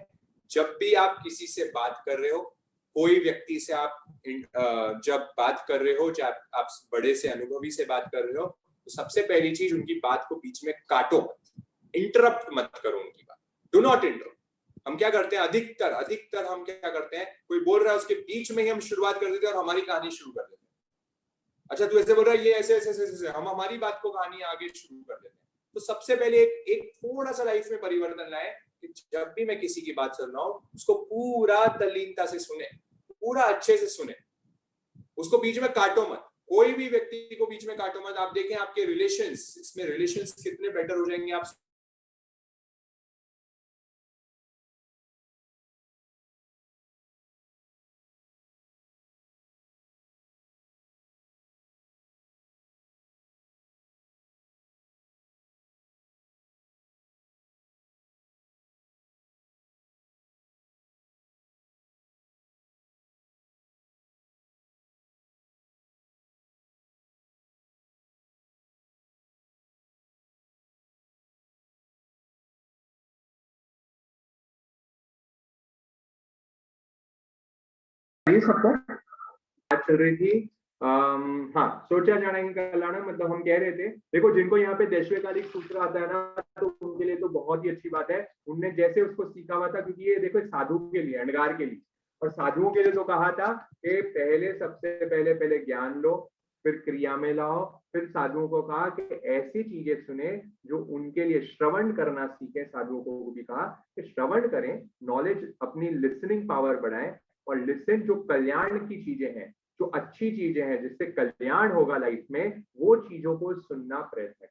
जब भी आप किसी से बात कर रहे हो, कोई व्यक्ति से आप जब बात कर रहे हो, जब आप बड़े से अनुभवी से बात कर रहे हो, तो सबसे पहली चीज उनकी बात को बीच में काटो मत, इंटरप्ट मत करो उनकी बात, डू नॉट इंटरप्ट। हम क्या करते हैं, अधिकतर हम क्या करते हैं, कोई बोल रहा है उसके बीच में ही हम शुरुआत कर देते हैं और हमारी कहानी शुरू कर देते हैं। अच्छा तू ऐसे बोल रहा है, ये ऐसे ऐसे ऐसे, हम हमारी बात को कहानी आगे शुरू कर देते हैं। तो सबसे पहले एक थोड़ा सा लाइफ में परिवर्तन लाए कि जब भी मैं किसी की बात सुन रहा हूँ, उसको पूरा तल्लीनता से सुने, पूरा अच्छे से सुने, उसको बीच में काटो मत, कोई भी व्यक्ति को बीच में काटो मत। आप देखें आपके रिलेशंस, इसमें रिलेशंस कितने बेटर हो जाएंगे आप सबको बात चल रही थी। हाँ, सोचा जाना ही कल्याण, मतलब हम कह रहे थे, देखो जिनको यहाँ पे दैश्यकालिक सूत्र आता है ना, तो उनके लिए तो बहुत ही अच्छी बात है, उनने जैसे उसको सीखा हुआ था, क्योंकि ये देखो साधु के लिए, अणगार के लिए, और साधुओं के लिए तो कहा था कि सबसे पहले ज्ञान लो, फिर क्रिया में लाओ, फिर साधुओं को कहा कि ऐसी चीजें सुने जो उनके लिए, श्रवण करना सीखे। साधुओं को भी कहा कि श्रवण करें, नॉलेज, अपनी लिसनिंग पावर बढ़ाएं, और लिसन जो कल्याण की चीजें हैं, जो अच्छी चीजें हैं, जिससे कल्याण होगा लाइफ में, वो चीजों को सुनना प्रयत्न करें।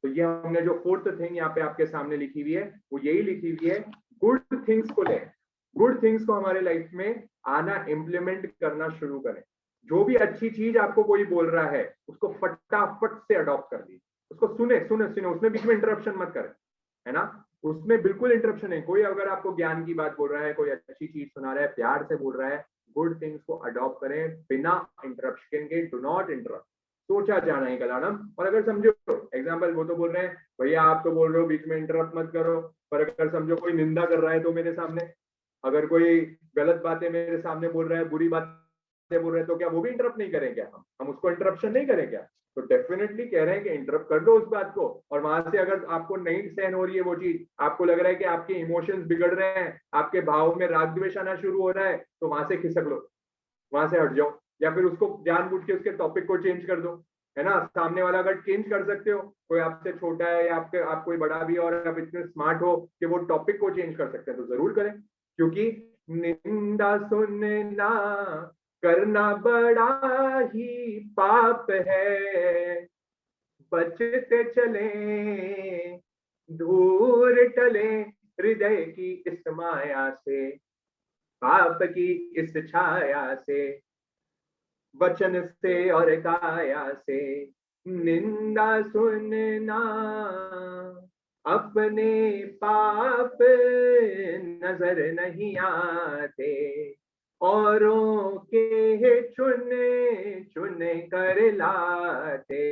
तो ये हमने जो फोर्थ थिंग यहाँ पे आपके सामने लिखी हुई है, वो यही लिखी हुई है, गुड थिंग्स को लें, गुड थिंग्स को हमारे लाइफ में आना, इम्प्लीमेंट करना शुरू करें। जो भी अच्छी चीज आपको कोई बोल रहा है, उसको फटाफट से अडॉप्ट कर दी, उसको सुने सुने सुने, उसमें बीच में इंटरप्शन मत करें, है ना, उसमें बिल्कुल इंटरप्शन है। कोई अगर आपको ज्ञान की बात बोल रहा है, कोई अच्छी चीज सुना रहा है, प्यार से बोल रहा है, गुड थिंग्स को अडॉप्ट करें बिना इंटरप्शन के, डू नॉट इंटरप्ट, सोचा जाना ही कल्याणम। और अगर समझो, एग्जाम्पल वो तो बोल रहे हैं भैया आप तो बोल रहे हो बीच में इंटरप्ट मत करो, पर अगर समझो कोई निंदा कर रहा है तो मेरे सामने, अगर कोई गलत बातें मेरे सामने बोल रहा है, बुरी बातें बोल रहे हैं, तो क्या वो भी इंटरप्ट नहीं करें क्या? हम उसको इंटरप्शन नहीं करें क्या? तो डेफिनेटली कह रहे हैं कि इंटरप्ट कर दो उस बात को, और वहां से अगर आपको नहीं सहन हो रही है वो चीज, आपको लग रहा है कि आपके इमोशंस बिगड़ रहे हैं, आपके भाव में राग द्वेष आना शुरू हो रहा है, तो वहां से खिसक लो, वहां से हट जाओ, या फिर उसको जानबूझ के उसके टॉपिक को चेंज कर दो। है ना। सामने वाला अगर चेंज कर सकते हो, कोई आपसे छोटा है या आप कोई बड़ा भी है और आप इतने स्मार्ट हो कि वो टॉपिक को चेंज कर सकते हैं, तो जरूर करें। क्योंकि निंदा सुनना करना बड़ा ही पाप है, बचते चले दूर टले हृदय की इस माया से, पाप की इस छाया से, वचन से और काया से निंदा सुनना, अपने पाप नजर नहीं आते, औरों के चुने चुने कर लाते,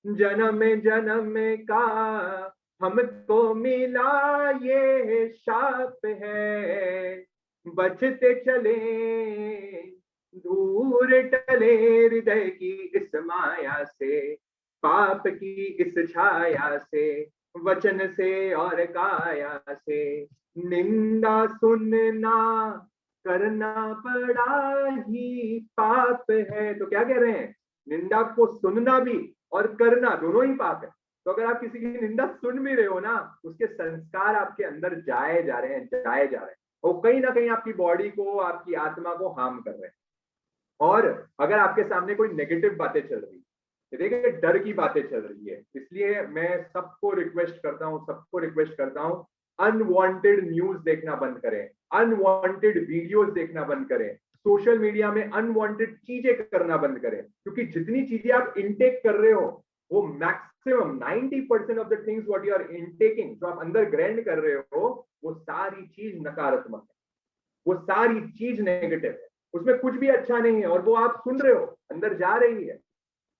जन्म जन्म का हमको मिला ये शाप है, बचते चले दूर टले हृदय की इस माया से, पाप की इस छाया से, वचन से और काया से निंदा सुनना करना बड़ा ही पाप है। तो क्या कह रहे हैं, निंदा को सुनना भी और करना दोनों ही पाप है। तो अगर आप किसी की निंदा सुन भी रहे हो ना, उसके संस्कार आपके अंदर जाए जा रहे हैं और कहीं ना कहीं आपकी बॉडी को, आपकी आत्मा को हार्म कर रहे हैं। और अगर आपके सामने कोई नेगेटिव बातें चल रही है, देखिए डर की बातें चल रही है, इसलिए मैं सबको रिक्वेस्ट करता हूं अनवांटेड न्यूज देखना बंद करें, अनवांटेड वीडियोस देखना बंद करें, सोशल मीडिया में अनवांटेड चीजें करना बंद करें। क्योंकि जितनी चीजें आप इनटेक कर रहे हो, वो maximum 90% of the things what you are intaking, जो आप अंदर ग्रैंड कर रहे हो, वो सारी चीज नकारात्मक है, वो सारी चीज नेगेटिव है, उसमें कुछ भी अच्छा नहीं है। और वो आप सुन रहे हो, अंदर जा रही है।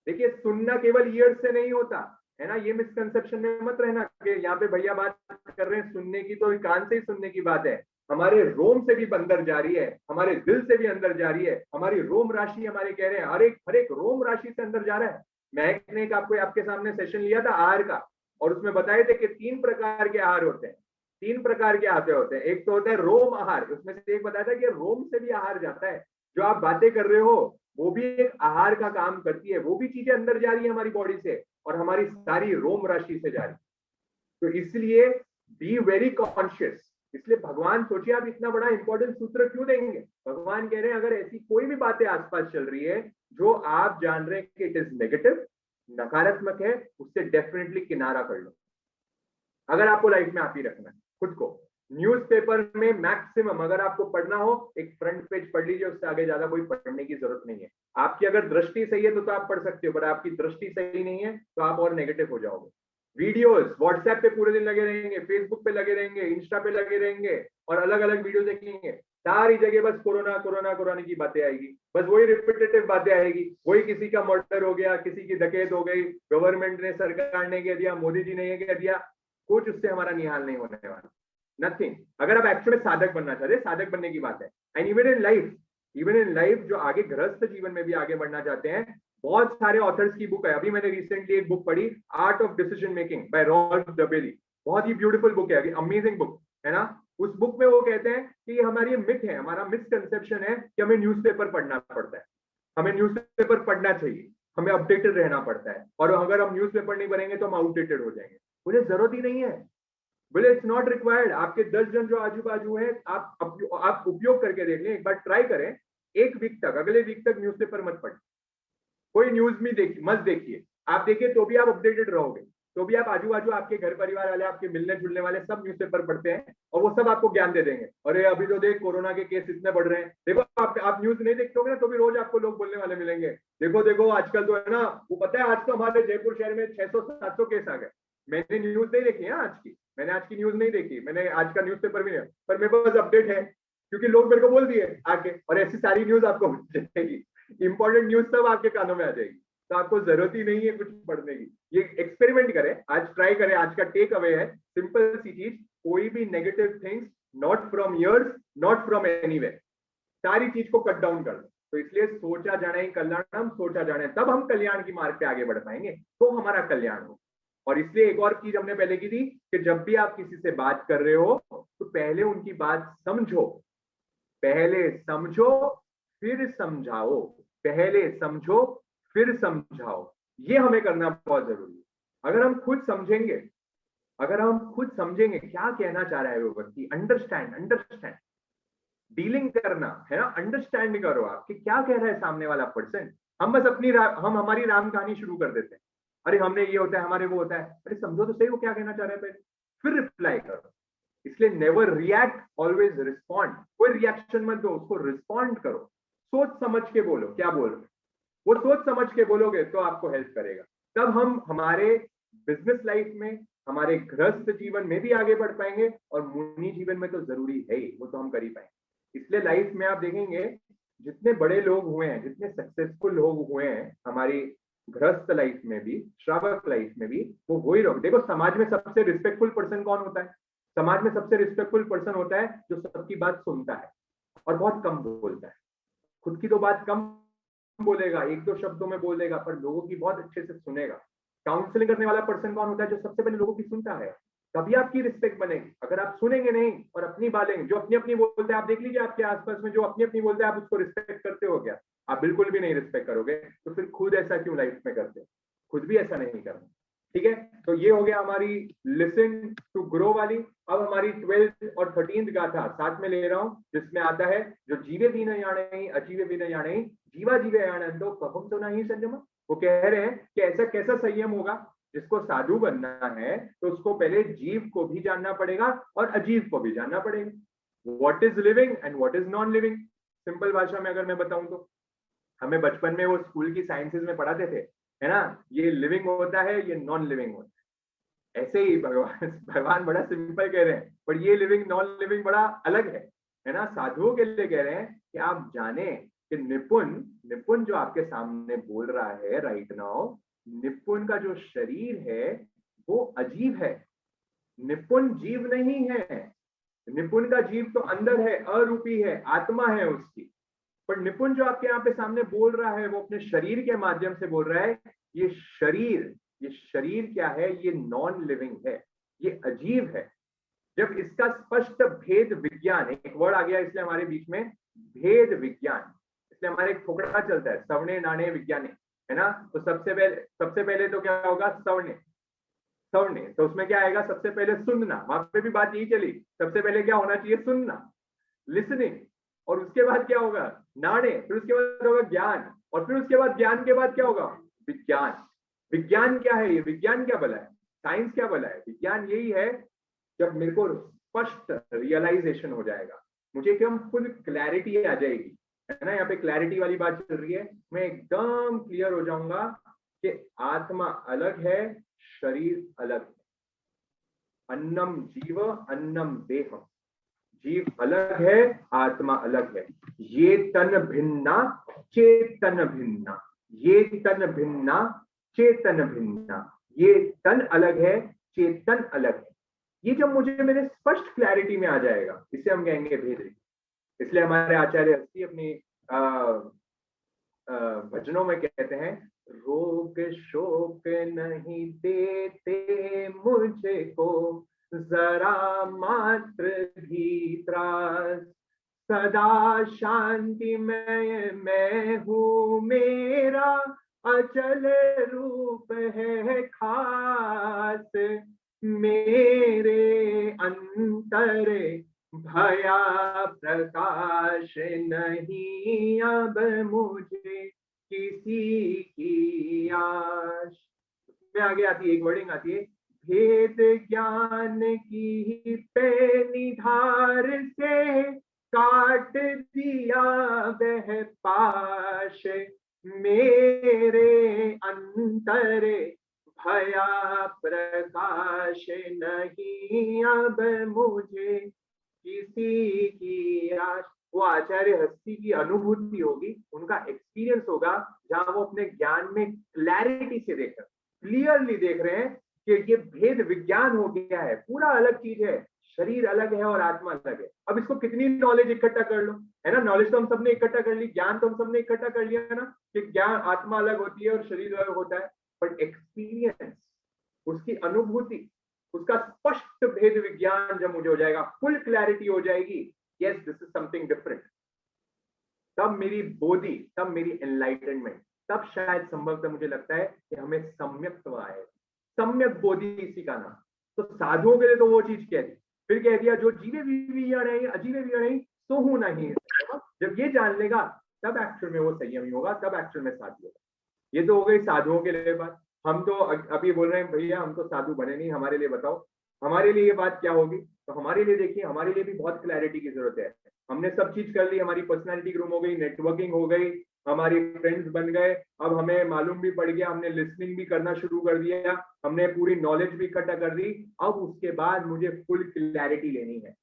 देखिए सुनना केवल ईयर्स से नहीं होता है ना, ये मिसकंसेप्शन में मत रहना कि यहाँ पे भैया बात कर रहे हैं सुनने की, तो कान से ही सुनने की बात है। हमारे रोम से भी अंदर जा रही है, हमारे दिल से भी अंदर जा रही है, हमारी रोम राशि, हमारे कह रहे हैं हर एक रोम राशि से अंदर जा रहा है। मैं एक आपके सामने सेशन लिया था आहार का, और उसमें बताए थे कि 3 प्रकार के आहार होते हैं, 3 प्रकार के आहार होते हैं। एक तो होता है रोम आहार, उसमें से एक बताया था कि रोम से भी आहार जाता है। जो आप बातें कर रहे हो वो भी एक आहार का काम करती है, वो भी चीजें अंदर जा रही है हमारी बॉडी से, और हमारी सारी रोम राशि से जा रही है। तो इसलिए बी वेरी कॉन्शियस। इसलिए भगवान, सोचिए आप इतना बड़ा इंपॉर्टेंट सूत्र क्यों देंगे। भगवान कह रहे हैं अगर ऐसी कोई भी बातें आसपास चल रही है जो आप जान रहे हैं कि इट इज नेगेटिव, नकारात्मक है, उससे डेफिनेटली किनारा कर लो। अगर आपको लाइफ में आप ही रखना है खुद को। न्यूज़पेपर में मैक्सिमम अगर आपको पढ़ना हो, एक फ्रंट पेज पढ़ लीजिए, उससे आगे ज्यादा कोई पढ़ने की जरूरत नहीं है। आपकी अगर दृष्टि सही है तो आप पढ़ सकते हो, पर आपकी दृष्टि सही नहीं है तो आप और नेगेटिव हो जाओगे। वीडियोस व्हाट्सएप पे पूरे दिन लगे रहेंगे, फेसबुक पे लगे रहेंगे, इंस्टा पे लगे रहेंगे, और अलग अलग वीडियो देखेंगे, सारी जगह बस कोरोना कोरोना कोरोना की बातें आएगी, बस वही रिपीटेटिव बातें आएगी, वही किसी का मर्डर हो गया, किसी की डकैत हो गई, गवर्नमेंट ने, सरकार ने कह दिया, मोदी जी ने ये कह दिया, कुछ उससे हमारा निहाल नहीं होने वाला, नथिंग। अगर आप एक्चुअली साधक बनना चाहते हैं, साधक बनने की बात है। एंड इवन इन लाइफ जो आगे गृहस्थ जीवन में भी आगे बढ़ना चाहते हैं, बहुत सारे ऑथर्स की बुक है। अभी मैंने रिसेंटली एक बुक पढ़ी, art of decision making by Rolf Dobelli, बहुत ही ब्यूटीफुल बुक है, अमेजिंग बुक है ना। उस बुक में वो कहते हैं कि ये हमारी मिथ है, हमारा मिसकंसेप्शन है कि हमें न्यूज़पेपर पढ़ना पड़ता है, हमें न्यूज़पेपर पढ़ना चाहिए, हमें अपडेटेड रहना पड़ता है, और अगर हम न्यूज़पेपर नहीं पढ़ेंगे तो हम आउटडेटेड हो जाएंगे। मुझे जरूरत ही नहीं है, बोले इट्स नॉट रिक्वायर्ड। आपके 10 जन जो आजू बाजू है, आप उपयोग करके देख लें, एक बार ट्राई करें, एक वीक तक, अगले वीक तक न्यूज़पेपर मत पढ़िए, कोई न्यूज में मत देखिए। आप देखिए तो भी आप अपडेटेड रहोगे, तो भी आप आजू बाजू आपके घर परिवार वाले, आपके मिलने जुलने वाले सब न्यूज़पेपर पढ़ते हैं, और वो सब आपको ज्ञान दे देंगे। अरे अभी तो देख कोरोना के केस इतने बढ़ रहे हैं, देखो आप न्यूज नहीं देखते होगे ना, तो भी रोज आपको लोग बोलने वाले मिलेंगे, देखो देखो आजकल तो है ना, वो पता है आज तो हमारे जयपुर शहर में 600-700 केस आ गए। मैंने न्यूज नहीं देखी है आज की, मैंने आज की न्यूज नहीं देखी, मैंने आज का न्यूज़पेपर भी नहीं, पर मेरे पास अपडेट है, क्योंकि लोग मेरे को बोल दिए आके, और ऐसी सारी न्यूज आपको मिल जाएगी, इंपॉर्टेंट न्यूज सब आपके कानों में आ जाएगी। तो आपको जरूरत ही नहीं है कुछ पढ़ने की। ये एक्सपेरिमेंट करें, आज ट्राई करें, आज का टेक अवे है सिंपल सी चीज, कोई भी negative things not from years, not from anywhere, सारी चीज को कट डाउन कर दो। तो इसलिए सोचा जाने कल्याणम, सोचा जाने, तब हम कल्याण की मार्ग पे आगे बढ़ पाएंगे, तो हमारा कल्याण हो। और इसलिए एक और चीज हमने पहले की थी कि जब भी आप किसी से बात कर रहे हो तो पहले उनकी बात समझो, पहले समझो फिर समझाओ, पहले समझो फिर समझाओ। ये हमें करना बहुत जरूरी है। अगर हम खुद समझेंगे क्या कहना चाह रहा है वो व्यक्ति, अंडरस्टैंड डीलिंग करना है ना, अंडरस्टैंड करो आप कि क्या कह रहा है सामने वाला पर्सन। हम बस हम हमारी राम कहानी शुरू कर देते हैं, अरे हमने ये होता है, हमारे वो होता है, अरे समझो तो सही वो क्या कहना चाह रहा है पहले, फिर रिप्लाई करो। इसलिए नेवर रिएक्ट, ऑलवेज रिस्पॉन्ड। कोई रिएक्शन मत दो, उसको रिस्पॉन्ड करो, सोच समझ के बोलो क्या बोल रहे हो, वो सोच समझ के बोलोगे तो आपको हेल्प करेगा। तब हम हमारे बिजनेस लाइफ में, हमारे गृहस्थ जीवन में भी आगे बढ़ पाएंगे, और मुनि जीवन में तो जरूरी है ही, वो तो हम कर ही पाएंगे। इसलिए लाइफ में आप देखेंगे जितने बड़े लोग हुए हैं, जितने सक्सेसफुल लोग हुए हैं हमारी गृहस्थ लाइफ में भी, श्रावक लाइफ में भी, वो वही लोग। देखो समाज में सबसे रिस्पेक्टफुल पर्सन कौन होता है? समाज में सबसे रिस्पेक्टफुल पर्सन होता है जो सबकी बात सुनता है और बहुत कम बोलता है। खुद की तो बात कम बोलेगा, एक दो शब्दों में बोलेगा, पर लोगों की बहुत अच्छे से सुनेगा। काउंसलिंग करने वाला पर्सन कौन होता है? जो सबसे पहले लोगों की सुनता है, तभी आपकी रिस्पेक्ट बनेगी। अगर आप सुनेंगे नहीं और अपनी बातें, जो अपनी अपनी बोलते हैं, आप देख लीजिए आपके आसपास में जो अपनी अपनी बोलते हैं, आप उसको रिस्पेक्ट करते हो क्या? आप बिल्कुल भी नहीं रिस्पेक्ट करोगे, तो फिर खुद ऐसा क्यों लाइफ में करते हो? खुद भी ऐसा नहीं करना, ठीक है? तो ये हो गया हमारी लिसन टू ग्रो वाली। अब हमारी 12th और 13th गाथा साथ में ले रहा हूं, जिसमें आता है जो जीवे बिन याणे अजीवे बिन याणे जीवा जीवे यानंदो कहम तो नहीं संयम। वो कह रहे हैं कि ऐसा कैसा संयम होगा? जिसको साधु बनना है तो उसको पहले जीव को भी जानना पड़ेगा और अजीव को भी जानना पड़ेगा। What is living and what is non living. Simple भाषा में अगर मैं बताऊं तो हमें बचपन में वो स्कूल की साइंसेज में पढ़ाते थे, है ना, ये लिविंग होता है, ये नॉन लिविंग होता है। ऐसे ही भगवान बड़ा सिंपल कह रहे हैं, पर ये लिविंग नॉन लिविंग बड़ा अलग है ना। साधुओं के लिए कह रहे हैं कि आप जाने कि निपुण जो आपके सामने बोल रहा है राइट नाउ, निपुण का जो शरीर है वो अजीब है, निपुण जीव नहीं है। निपुण का जीव तो अंदर है, अरूपी है, आत्मा है उसकी। पर निपुण जो आपके यहाँ पे सामने बोल रहा है वो अपने शरीर के माध्यम से बोल रहा है। ये शरीर क्या है? ये नॉन लिविंग है, ये अजीब है। जब इसका स्पष्ट भेद विज्ञान, एक वर्ड आ गया इसलिए हमारे बीच में, भेद विज्ञान, इसलिए हमारे एक फोकड़ा चलता है, सवणे नाणे विज्ञाने, है ना। तो सबसे पहले तो क्या होगा? सवणे, तो उसमें क्या आएगा? सबसे पहले सुनना, वहां पे भी बात यही चली, सबसे पहले क्या होना चाहिए? सुनना, लिसनिंग। और उसके बाद क्या होगा? नाणे, फिर उसके बाद होगा ज्ञान, और फिर उसके बाद ज्ञान के बाद क्या होगा? विज्ञान। विज्ञान क्या है? ये विज्ञान क्या भला है? साइंस क्या भला है? विज्ञान यही है जब मेरे को स्पष्ट रियलाइजेशन हो जाएगा, मुझे एकदम फुल क्लैरिटी आ जाएगी, है ना। यहाँ पे क्लैरिटी वाली बात चल रही है, मैं एकदम क्लियर हो जाऊंगा कि आत्मा अलग है, शरीर अलग है। अन्नम जीव अन्नम देहम, जीव अलग है, आत्मा अलग है। ये तन भिन्ना चेतन भिन्ना, ये तन भिन्ना चेतन भिन्ना, ये तन अलग है, चेतन अलग है। ये जब मुझे मेरे स्पष्ट क्लैरिटी में आ जाएगा, इसे हम कहेंगे भेद। इसलिए हमारे आचार्य हस्ती अपनी भजनों में कहते हैं, रोग शोक नहीं देते मुझको जरा मात्र भी त्रास, सदा शांति मैं हूँ, मेरा अचल रूप है खास, मेरे अंतर भया प्रकाश नहीं अब मुझे किसी की आश। में आगे आती है एक वर्डिंग आती है, भेद ज्ञान की पैनी धार से काट दिया वह पाश, मेरे अंतर भया प्रकाश नहीं अब मुझे किसी की आश। वो आचार्य हस्ती की अनुभूति होगी, उनका एक्सपीरियंस होगा, जहां वो अपने ज्ञान में क्लैरिटी से देख रहे हैं, क्लियरली देख रहे हैं कि ये भेद विज्ञान हो गया है, पूरा अलग चीज है, शरीर अलग है और आत्मा अलग है। अब इसको कितनी नॉलेज इकट्ठा कर लो, है ना। नॉलेज तो हम सबने इकट्ठा कर ली, ज्ञान तो हम सबने इकट्ठा कर लिया है ना, कि ज्ञान, आत्मा अलग होती है और शरीर अलग होता है, बट एक्सपीरियंस, उसकी अनुभूति, उसका स्पष्ट भेद विज्ञान जब मुझे हो जाएगा, फुल क्लैरिटी हो जाएगी, yes this is something different, तब मेरी बोधि, तब मेरी एनलाइटनमेंट, तब शायद संभवतः मुझे लगता है कि हमें सम्यक्त्व आए। सम्यक बोधि इसी का नाम। तो साधुओं के लिए तो वो चीज कह दी, फिर कह दिया जो जीवे भी नहीं अजीवे भी नहीं तो हूं नहीं। जब ये जान लेगा तब एक्चुअल में वो संयमी होगा, तब एक्चुअल में साधु होगा। ये तो हो गई साधुओं के लिए बात। हम तो अभी बोल रहे हैं भैया हम तो साधु बने नहीं, हमारे लिए बताओ हमारे लिए ये बात क्या होगी। तो हमारे लिए देखिए, हमारे लिए भी बहुत क्लैरिटी की जरूरत है। हमने सब चीज कर ली, हमारी पर्सनालिटी ग्रूम हो गई, नेटवर्किंग हो गई, हमारी फ्रेंड्स बन गए, अब हमें मालूम भी पड़ गया, हमने लिसनिंग भी करना शुरू कर दिया, हमने पूरी नॉलेज भी इकट्ठा कर दी। अब उसके बाद मुझे फुल क्लैरिटी लेनी है,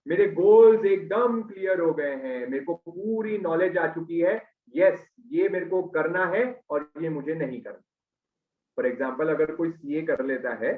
मेरे गोल्स एकदम क्लियर हो गए हैं, मेरे को पूरी नॉलेज आ चुकी है, यस ये मेरे को करना है और ये मुझे नहीं करना। फॉर एग्जाम्पल अगर कोई सीए कर लेता है,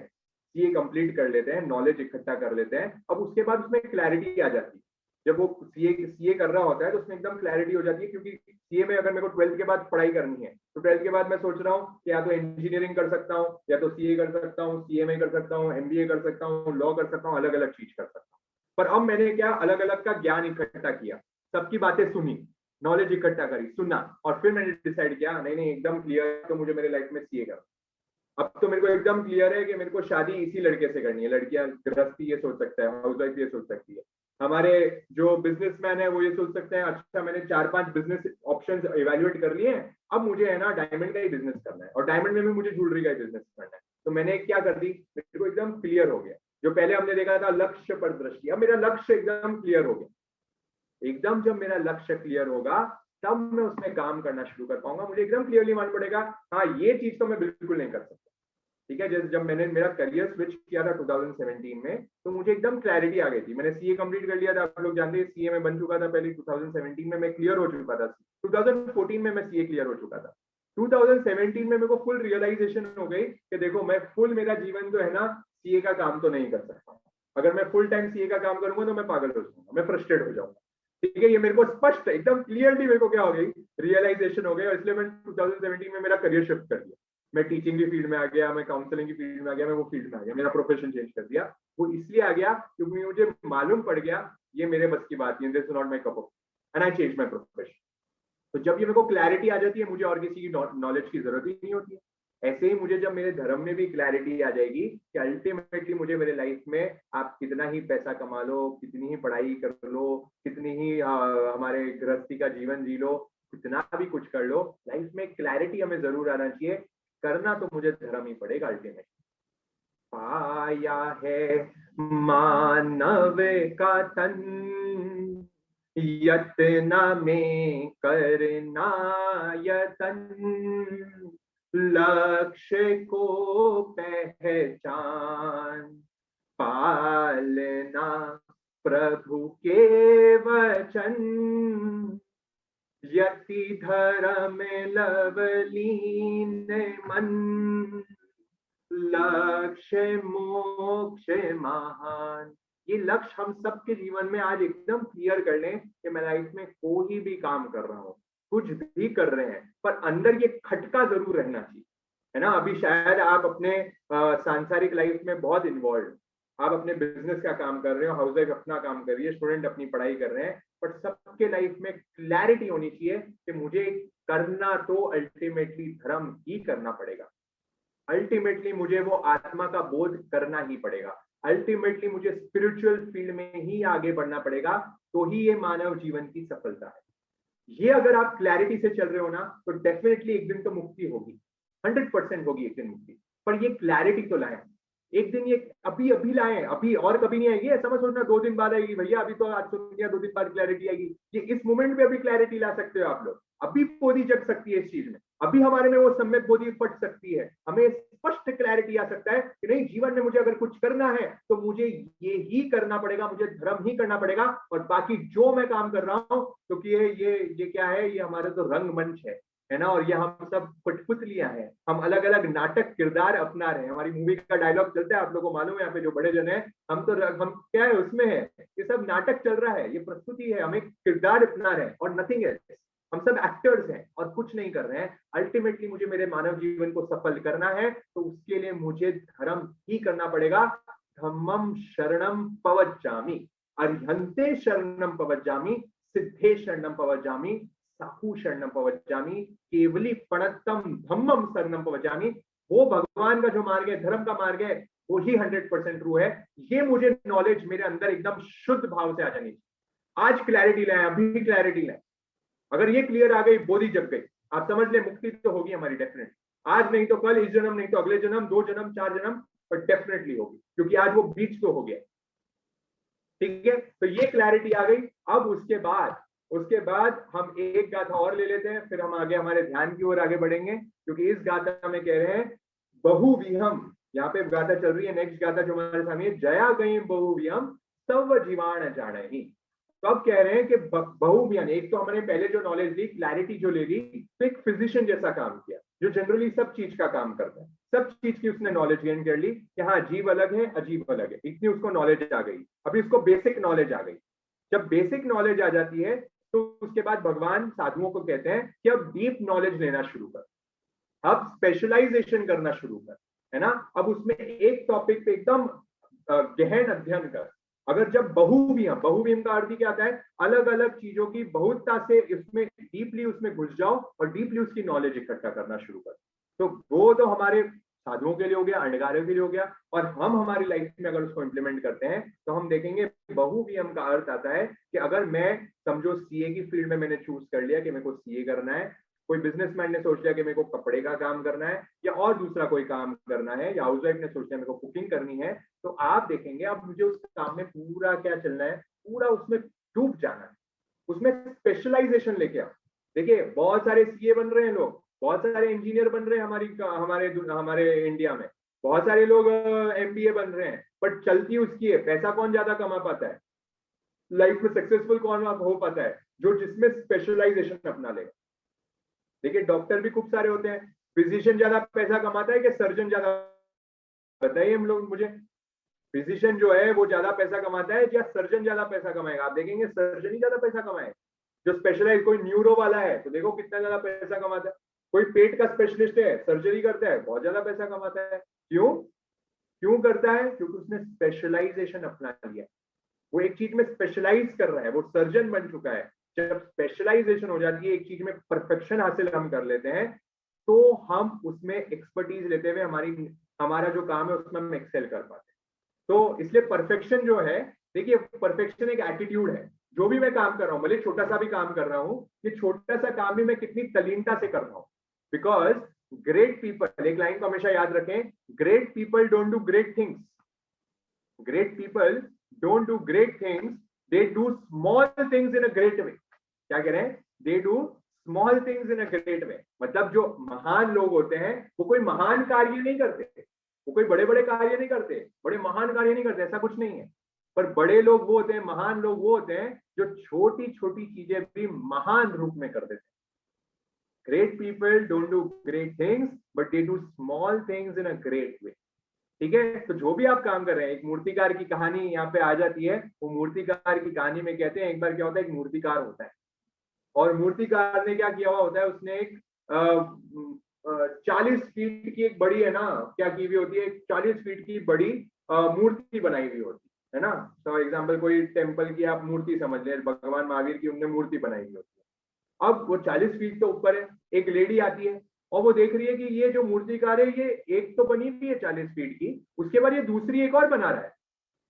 सीए कंप्लीट कर लेते हैं, नॉलेज इकट्ठा कर लेते हैं, अब उसके बाद उसमें क्लैरिटी आ जाती है। जब वो सीए कर रहा होता है तो उसमें एकदम क्लैरिटी हो जाती है, क्योंकि सीए में अगर मेरे को 12th के बाद पढ़ाई करनी है तो 12th के बाद मैं सोच रहा हूँ कि या तो इंजीनियरिंग कर सकता हूँ, या तो सीए कर सकता हूँ, सीएमए कर सकता हूँ, एमबीए कर सकता हूँ, लॉ कर सकता हूँ, अलग अलग चीज कर सकता हूँ। पर अब मैंने क्या अलग अलग का ज्ञान इकट्ठा किया, सबकी बातें सुनी, नॉलेज इकट्ठा करी, सुना, और फिर मैंने डिसाइड किया नहीं नहीं एकदम क्लियर तो मुझे मेरे लाइफ में सीए करना। अब तो मेरे को एकदम क्लियर है कि मेरे को शादी इसी लड़के से करनी है। लड़कियां गृहस्थी ये सोच सकता है, हाउस वाइफ ये सोच सकती है, हमारे जो बिजनेसमैन है वो ये सोच सकते हैं अच्छा मैंने 4-5 बिजनेस ऑप्शंस इवैल्यूएट कर लिए हैं, अब मुझे है ना डायमंड का ही बिजनेस करना है, और डायमंड में भी मुझे ज्वेलरी का ही बिजनेस करना है। तो मैंने क्या कर दी, मेरे को एकदम क्लियर हो गया। जो पहले हमने देखा था लक्ष्य पर दृष्टि, अब मेरा लक्ष्य एकदम क्लियर हो गया। एकदम जब मेरा लक्ष्य क्लियर होगा तब मैं उसमें काम करना शुरू कर पाऊंगा। मुझे एकदम क्लियरली मालूम पड़ेगा हाँ ये चीज तो मैं बिल्कुल नहीं कर सकता। ठीक है, जैसे जब मैंने मेरा करियर स्विच किया था 2017 में, तो मुझे एकदम क्लैरिटी आ गई थी। मैंने सीए कंप्लीट कर लिया था, आप लोग जानते हैं सीए में बन चुका था पहले, 2017 में मैं क्लियर हो चुका था, 2014 में मैं सीए क्लियर हो चुका था। 2017 में मेरे को फुल रियलाइजेशन हो गई कि देखो मैं फुल मेरा जीवन जो है ना सीए का काम तो नहीं कर सकता। अगर मैं फुल टाइम सीए का काम करूंगा तो मैं पागल हो जाऊंगा, मैं फ्रस्ट्रेट हो जाऊंगा। ठीक है, ये मेरे को स्पष्ट एकदम क्लियरली मेरे को क्या हो गई, रियलाइजेशन हो गई, और इसलिए मैं 2017 में मेरा करियर शिफ्ट कर दिया। मैं टीचिंग की फील्ड में आ गया, मैं काउंसलिंग की फील्ड में आ गया, मैं वो फील्ड में आ गया, मेरा प्रोफेशन चेंज कर दिया। वो इसलिए आ गया क्योंकि मुझे मालूम पड़ गया ये मेरे बस की बात नहीं, this is not my cup of T, and I change my profession. तो जब ये मेरे को क्लैरिटी आ जाती है, मुझे और किसी की नॉलेज की जरूरत ही नहीं होती है। ऐसे ही मुझे जब मेरे धर्म में भी क्लैरिटी आ जाएगी कि अल्टीमेटली मुझे मेरे लाइफ में आप कितना ही पैसा कमा लो, कितनी ही पढ़ाई कर लो, कितनी ही हमारे गृहस्थी का जीवन जी लो, कितना भी कुछ कर लो, लाइफ में क्लैरिटी हमें जरूर आना चाहिए। करना तो मुझे धर्म ही पड़ेगा अल्टीमेटली। पाया है मानव का तन, यत्न में करना यतन, लक्ष्य को पहचान, पालना प्रभु के वचन, यति धर्म लवलीन मन, लक्ष्य मोक्ष महान। ये लक्ष्य हम सबके जीवन में आज एकदम क्लियर कर लें कि मैं लाइफ में कोई भी काम कर रहा हूँ, कुछ भी कर रहे हैं, पर अंदर ये खटका जरूर रहना चाहिए, है ना। अभी शायद आप अपने सांसारिक लाइफ में बहुत इन्वॉल्व, आप अपने बिजनेस का काम कर रहे हो, हाउस वाइफ अपना काम कर रही है, स्टूडेंट अपनी पढ़ाई कर रहे हैं, बट सबके लाइफ में क्लैरिटी होनी चाहिए कि मुझे करना तो अल्टीमेटली धर्म ही करना पड़ेगा। अल्टीमेटली मुझे वो आत्मा का बोध करना ही पड़ेगा। अल्टीमेटली मुझे स्पिरिचुअल फील्ड में ही आगे बढ़ना पड़ेगा, तो ही ये मानव जीवन की सफलता है। ये अगर आप क्लैरिटी से चल रहे हो ना, तो डेफिनेटली एक दिन तो मुक्ति होगी, 100% होगी एक दिन मुक्ति। पर ये क्लैरिटी तो लाए एक दिन, ये अभी अभी लाए, अभी और कभी नहीं आएगी। ऐसा मत सोचना 2 दिन बाद आएगी भैया, अभी तो आज सुन लिया 2 दिन बाद क्लैरिटी आएगी। ये इस मोमेंट में अभी क्लैरिटी ला सकते हो आप लोग, अभी बोधि जग सकती है इस चीज में, अभी हमारे में वो सम्यक बोधि फट सकती है, हमें स्पष्ट क्लैरिटी आ सकता है कि नहीं जीवन में मुझे अगर कुछ करना है तो मुझे ये ही करना पड़ेगा, मुझे धर्म ही करना पड़ेगा, और बाकी जो मैं काम कर रहा हूँ, क्योंकि ये क्या है, ये हमारा तो रंगमंच है ना, और ये हम सब कठपुतलियां हैं, हम अलग अलग नाटक किरदार अपना रहे हैं। हमारी मूवी का डायलॉग चलता है, आप लोगों को मालूम है, यहाँ पे जो बड़े जन है, हम क्या है उसमें है, ये सब नाटक चल रहा है, ये प्रस्तुति है, हमें किरदार अपना रहे हैं और नथिंग एल्स। हम सब एक्टर्स हैं और कुछ नहीं कर रहे हैं। अल्टीमेटली मुझे मेरे मानव जीवन को सफल करना है, तो उसके लिए मुझे धर्म ही करना पड़ेगा। धम्मम शरणम पवज्जामि, अर्हन्ते शरणम पवज्जामि, सिद्धे शरणम पवज्जामि, साहू शरणम पवज्जामि, केवली प्रणतम धम्मम शरणम पवज्जामि। वो भगवान का जो मार्ग है, धर्म का मार्ग है, वो ही 100% ट्रू है। ये मुझे नॉलेज मेरे अंदर एकदम शुद्ध भाव से आ जानी चाहिए। आज क्लैरिटी लाए, अभी क्लैरिटी लाए। अगर ये क्लियर आ गई, बोधी जग गई, आप समझ ले मुक्ति तो होगी हमारी डेफिनेट। आज नहीं तो कल, इस जन्म नहीं तो अगले जन्म, 2 जन्म 4 जन्म, पर डेफिनेटली होगी, क्योंकि आज वो बीच तो हो गया। ठीक है, तो ये क्लैरिटी आ गई। अब उसके बाद हम एक गाथा और ले लेते हैं, फिर हम आगे हमारे ध्यान की ओर आगे बढ़ेंगे, क्योंकि इस गाथा में कह रहे हैं बहुविहम, यहाँ पे गाथा चल रही है। नेक्स्ट गाथा जो हमारे सामने, जया गई बहुविहम तव जीवाण जाने। तो अब कह रहे हैं कि बहुविहम, एक तो हमने पहले जो नॉलेज ली, क्लैरिटी जो ले ली, तो एक फिजिशियन जैसा काम किया, जो जनरली सब चीज का काम करता है, सब चीज की उसने नॉलेज गेन कर ली कि हाँ जीव अलग है, अजीब अलग है, इतनी उसको नॉलेज आ गई। अभी उसको बेसिक नॉलेज आ गई। जब बेसिक नॉलेज आ जाती है तो उसके बाद भगवान साधुओं को कहते हैं कि अब डीप नॉलेज लेना शुरू कर, अब स्पेशलाइजेशन करना शुरू कर, है ना। अब उसमें एक टॉपिक पे एकदम गहन अध्ययन कर। अगर जब बहुविहम का अर्थ ही क्या आता है, अलग अलग चीजों की बहुतता से इसमें डीपली उसमें घुस जाओ और डीपली उसकी नॉलेज इकट्ठा करना शुरू कर। तो वो तो हमारे साधुओं के लिए हो गया, अंडगारियों के लिए हो गया, और हम हमारी लाइफ में अगर उसको इंप्लीमेंट करते हैं तो हम देखेंगे बहुविहम का अर्थ आता है कि अगर मैं समझो सीए की फील्ड में मैंने चूज कर लिया कि मेरे को सीए करना है, कोई बिजनेसमैन ने सोच लिया कि मेरे को कपड़े का काम करना है, या और दूसरा कोई काम करना है, या हाउसवाइफ ने सोच लिया मेरे को कुकिंग करनी है, तो आप देखेंगे अब मुझे उस काम में पूरा क्या चलना है, पूरा उसमें डूब जाना है, उसमें स्पेशलाइजेशन लेके आओ। देखिए बहुत सारे सीए बन रहे हैं लोग, बहुत सारे इंजीनियर बन रहे हैं हमारे इंडिया में, बहुत सारे लोग एमबीए बन रहे हैं, बट चलती उसकी है, पैसा कौन ज्यादा कमा पाता है, लाइफ में सक्सेसफुल कौन हो पाता है, जो जिसमें स्पेशलाइजेशन अपना लेगा। देखिए डॉक्टर भी खूब सारे होते हैं, फिजिशियन ज्यादा पैसा कमाता है कि सर्जन ज्यादा, बताइए हम लोग मुझे। फिजिशियन जो है वो ज्यादा पैसा कमाता है या सर्जन ज्यादा पैसा कमाएगा? आप देखेंगे सर्जन ही ज्यादा पैसा कमाएगा। जो स्पेशलाइज कोई न्यूरो वाला है तो देखो कितना ज्यादा पैसा कमाता है। कोई पेट का स्पेशलिस्ट है, सर्जरी करता है, बहुत ज्यादा पैसा कमाता है। क्यों करता है? क्योंकि उसने स्पेशलाइजेशन अपना लिया, वो एक चीज में स्पेशलाइज कर रहा है, वो सर्जन बन चुका है। जब स्पेशलाइजेशन हो जाती है, एक चीज में परफेक्शन हासिल हम कर लेते हैं, तो हम उसमें एक्सपर्टीज लेते हुए हमारा जो काम है उसमें हम एक्सेल कर पाते हैं। तो इसलिए परफेक्शन जो है, देखिए परफेक्शन एक एटीट्यूड है। जो भी मैं काम कर रहा हूँ, भले छोटा सा भी काम कर रहा हूँ, ये छोटा सा काम भी मैं कितनी तलीनता से कर रहा हूँ। बिकॉज ग्रेट पीपल, एक लाइन को हमेशा याद रखें, great people don't do great things, great people don't do great things, they do small things in a great way। क्या कह रहे हैं? they do small things in a great way। मतलब जो महान लोग होते हैं वो कोई महान कार्य नहीं करते, वो कोई बड़े बड़े कार्य नहीं करते, बड़े महान कार्य नहीं करते, ऐसा कुछ नहीं है। पर बड़े लोग वो होते हैं, महान लोग वो होते हैं जो छोटी छोटी चीजें भी महान रूप में कर देते हैं। Great people don't do great things but they do small things in a great way. ठीक है, तो जो भी आप काम कर रहे हैं, एक मूर्तिकार की कहानी यहाँ पे आ जाती है। वो मूर्तिकार की कहानी में कहते हैं एक बार क्या होता है, एक मूर्तिकार होता है और मूर्तिकार ने क्या किया हुआ होता है, उसने एक 40 फीट की एक बड़ी, है ना, क्या की हुई होती है, 40 फीट की बड़ी मूर्ति बनाई हुई होती है ना। फॉर एग्जाम्पल कोई टेम्पल की आप मूर्ति समझ लें, भगवान महावीर की उनने मूर्ति बनाई हुई होती है। अब वो 40 फीट के ऊपर है, एक लेडी आती है और वो देख रही है कि ये जो मूर्तिकार है ये एक तो बनी हुई है 40 फीट की, उसके बाद ये दूसरी एक और बना रहा है,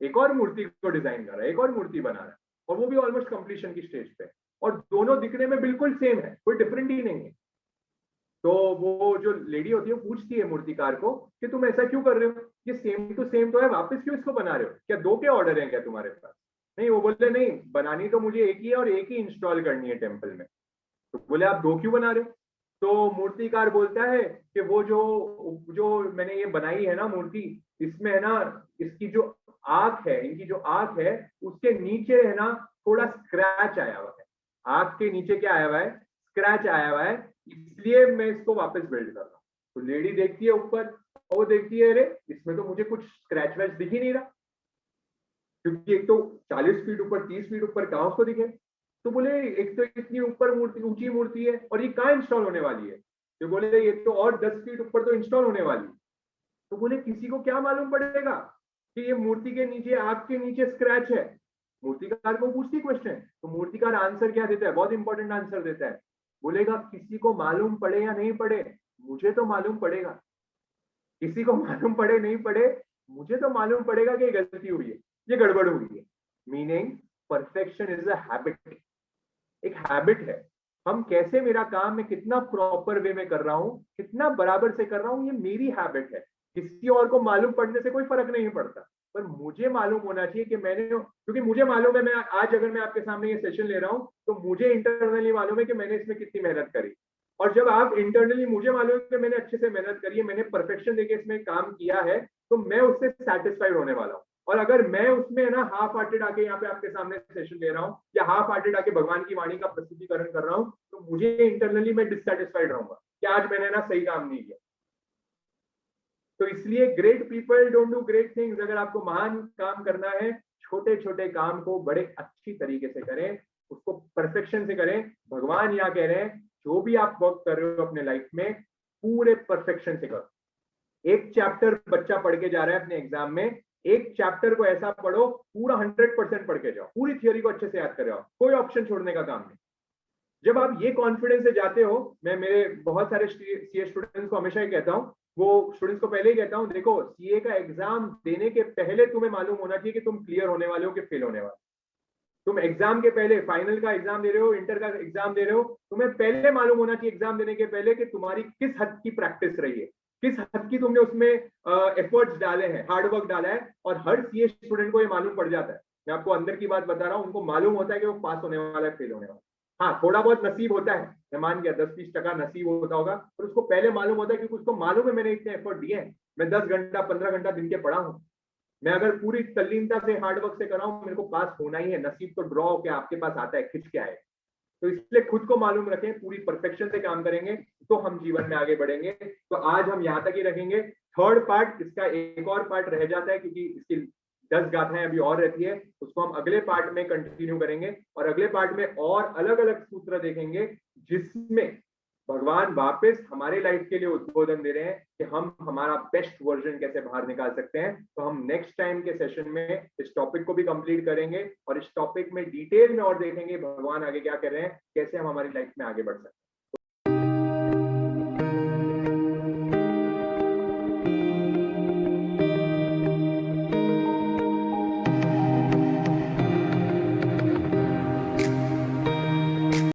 एक और मूर्ति को डिजाइन कर रहा है, एक और मूर्ति बना रहा है, और वो भी ऑलमोस्ट कंप्लीशन की स्टेज पे, और दोनों दिखने में बिल्कुल सेम है, कोई डिफरेंट ही नहीं है। तो वो जो लेडी होती है पूछती है मूर्तिकार को कि तुम ऐसा क्यों कर रहे हो, ये सेम तो है, वापस क्यों इसको बना रहे हो, क्या दो के ऑर्डर है क्या तुम्हारे पास? नहीं, वो बोलते नहीं, बनानी तो मुझे एक ही है और एक ही इंस्टॉल करनी है टेम्पल में। तो बोले आप दो क्यों बना रहे हो? तो मूर्तिकार बोलता है कि वो जो मैंने ये बनाई है ना मूर्ति, इसमें है ना, इसकी जो आंख है, इनकी जो आंख है उसके नीचे है ना थोड़ा स्क्रैच आया हुआ है, आंख के नीचे क्या आया हुआ है, स्क्रैच आया हुआ है, इसलिए मैं इसको वापस बिल्ड कर रहा हूँ। तो लेडी देखती है ऊपर और वो देखती है, अरे इसमें तो मुझे कुछ स्क्रैच वैच दिख ही नहीं रहा, क्योंकि एक तो 40 फीट ऊपर, 30 फीट ऊपर कहाँ उसको दिखे। तो बोले एक तो इतनी ऊपर मूर्ति, ऊंची मूर्ति है, और ये कहाँ इंस्टॉल होने वाली है? तो बोले ये तो और 10 फीट ऊपर तो इंस्टॉल होने वाली है। तो बोले किसी को क्या मालूम पड़ेगा कि ये मूर्ति के नीचे, आग के नीचे स्क्रैच है? मूर्तिकार को पूछती क्वेश्चन, तो मूर्तिकार आंसर क्या देता है, बहुत इंपॉर्टेंट आंसर देता है। बोलेगा किसी को मालूम पड़े या नहीं पड़े, मुझे तो मालूम पड़ेगा। किसी को मालूम पड़े नहीं पड़े, मुझे तो मालूम पड़ेगा कि ये गलती हुई है, ये गड़बड़ हुई है। Meaning perfection is a habit, एक हैबिट है। हम कैसे मेरा काम मैं कितना प्रॉपर वे में कर रहा हूँ, कितना बराबर से कर रहा हूँ, ये मेरी हैबिट है। किसी और को मालूम पड़ने से कोई फर्क नहीं पड़ता, पर मुझे मालूम होना चाहिए कि मैंने, क्योंकि मुझे मालूम है मैं आज अगर मैं आपके सामने ये सेशन ले रहा हूँ तो मुझे इंटरनली मालूम है कि मैंने इसमें कितनी मेहनत करी। और जब आप इंटरनली मुझे मालूम है कि मैंने अच्छे से मेहनत करी है, मैंने परफेक्शन देके इसमें काम किया है, तो मैं उससे सेटिस्फाइड होने वाला हूँ। और अगर मैं उसमें ना हाफ हार्टेड आके यहाँ पे आपके सामने सेशन दे रहा हूँ या हाफ हार्टेड आके भगवान की वाणी का प्रस्तुतिकरण कर रहा हूँ, तो मुझे इंटरनली मैं डिससेटिस्फाइड रहूंगा कि आज मैंने ना सही काम नहीं किया। तो इसलिए great people don't do great things. अगर आपको महान काम करना है, छोटे छोटे काम को बड़े अच्छी तरीके से करें, उसको परफेक्शन से करें। भगवान यहाँ कह रहे हैं जो भी आप वर्क कर रहे हो अपने लाइफ में, पूरे परफेक्शन से करो। एक चैप्टर बच्चा पढ़ के जा रहा है अपने एग्जाम में, एक चैप्टर को ऐसा पढ़ो पूरा 100% पढ़ के जाओ, पूरी थ्योरी को अच्छे से याद कर जाओ, कोई ऑप्शन छोड़ने का काम नहीं। जब आप ये कॉन्फिडेंस से जाते हो, मैं मेरे बहुत सारे सीए स्टूडेंट्स को हमेशा ही कहता हूँ, वो स्टूडेंट्स को पहले ही कहता हूँ, देखो सीए का एग्जाम देने के पहले तुम्हें मालूम होना चाहिए कि तुम क्लियर होने वाले हो कि फेल होने वाले। तुम एग्जाम के पहले फाइनल का एग्जाम दे रहे हो, इंटर का एग्जाम दे रहे हो, तुम्हें पहले मालूम होना चाहिए एग्जाम देने के पहले कि तुम्हारी किस हद की प्रैक्टिस रही है, किस हद की तुमने उसमें एफर्ट्स डाले हैं, हार्डवर्क डाला है। और हर सीए स्टूडेंट को ये मालूम पड़ जाता है। मैं आपको अंदर की बात बता रहा हूँ, उनको मालूम होता है कि वो पास होने वाला है, फेल होने वाला है। हाँ, थोड़ा बहुत नसीब होता है, मैं मान गया 10-20% नसीब होता होगा, पर उसको पहले मालूम होता है क्योंकि उसको मालूम है मैंने इतने एफर्ट दिए हैं, मैं 10 घंटा 15 घंटा दिन के पढ़ा हूँ, मैं अगर पूरी तल्लीनता से हार्डवर्क से कर रहा हूँ, मेरे को पास होना ही है। नसीब तो ड्रॉ होकर आपके पास आता है, खिंच के आए। तो इसलिए खुद को मालूम रखें, पूरी परफेक्शन से काम करेंगे तो हम जीवन में आगे बढ़ेंगे। तो आज हम यहाँ तक ही रखेंगे। थर्ड पार्ट, इसका एक और पार्ट रह जाता है क्योंकि इसकी 10 गाथाएं अभी और रहती है, उसको हम अगले पार्ट में कंटिन्यू करेंगे। और अगले पार्ट में और अलग अलग सूत्र देखेंगे जिसमें भगवान वापस हमारे लाइफ के लिए उद्बोधन दे रहे हैं कि हम हमारा बेस्ट वर्जन कैसे बाहर निकाल सकते हैं। तो हम नेक्स्ट टाइम के सेशन में इस टॉपिक को भी कंप्लीट करेंगे और इस टॉपिक में डिटेल में और देखेंगे भगवान आगे क्या कर रहे हैं, कैसे हम हमारी लाइफ में आगे बढ़ सकते हैं।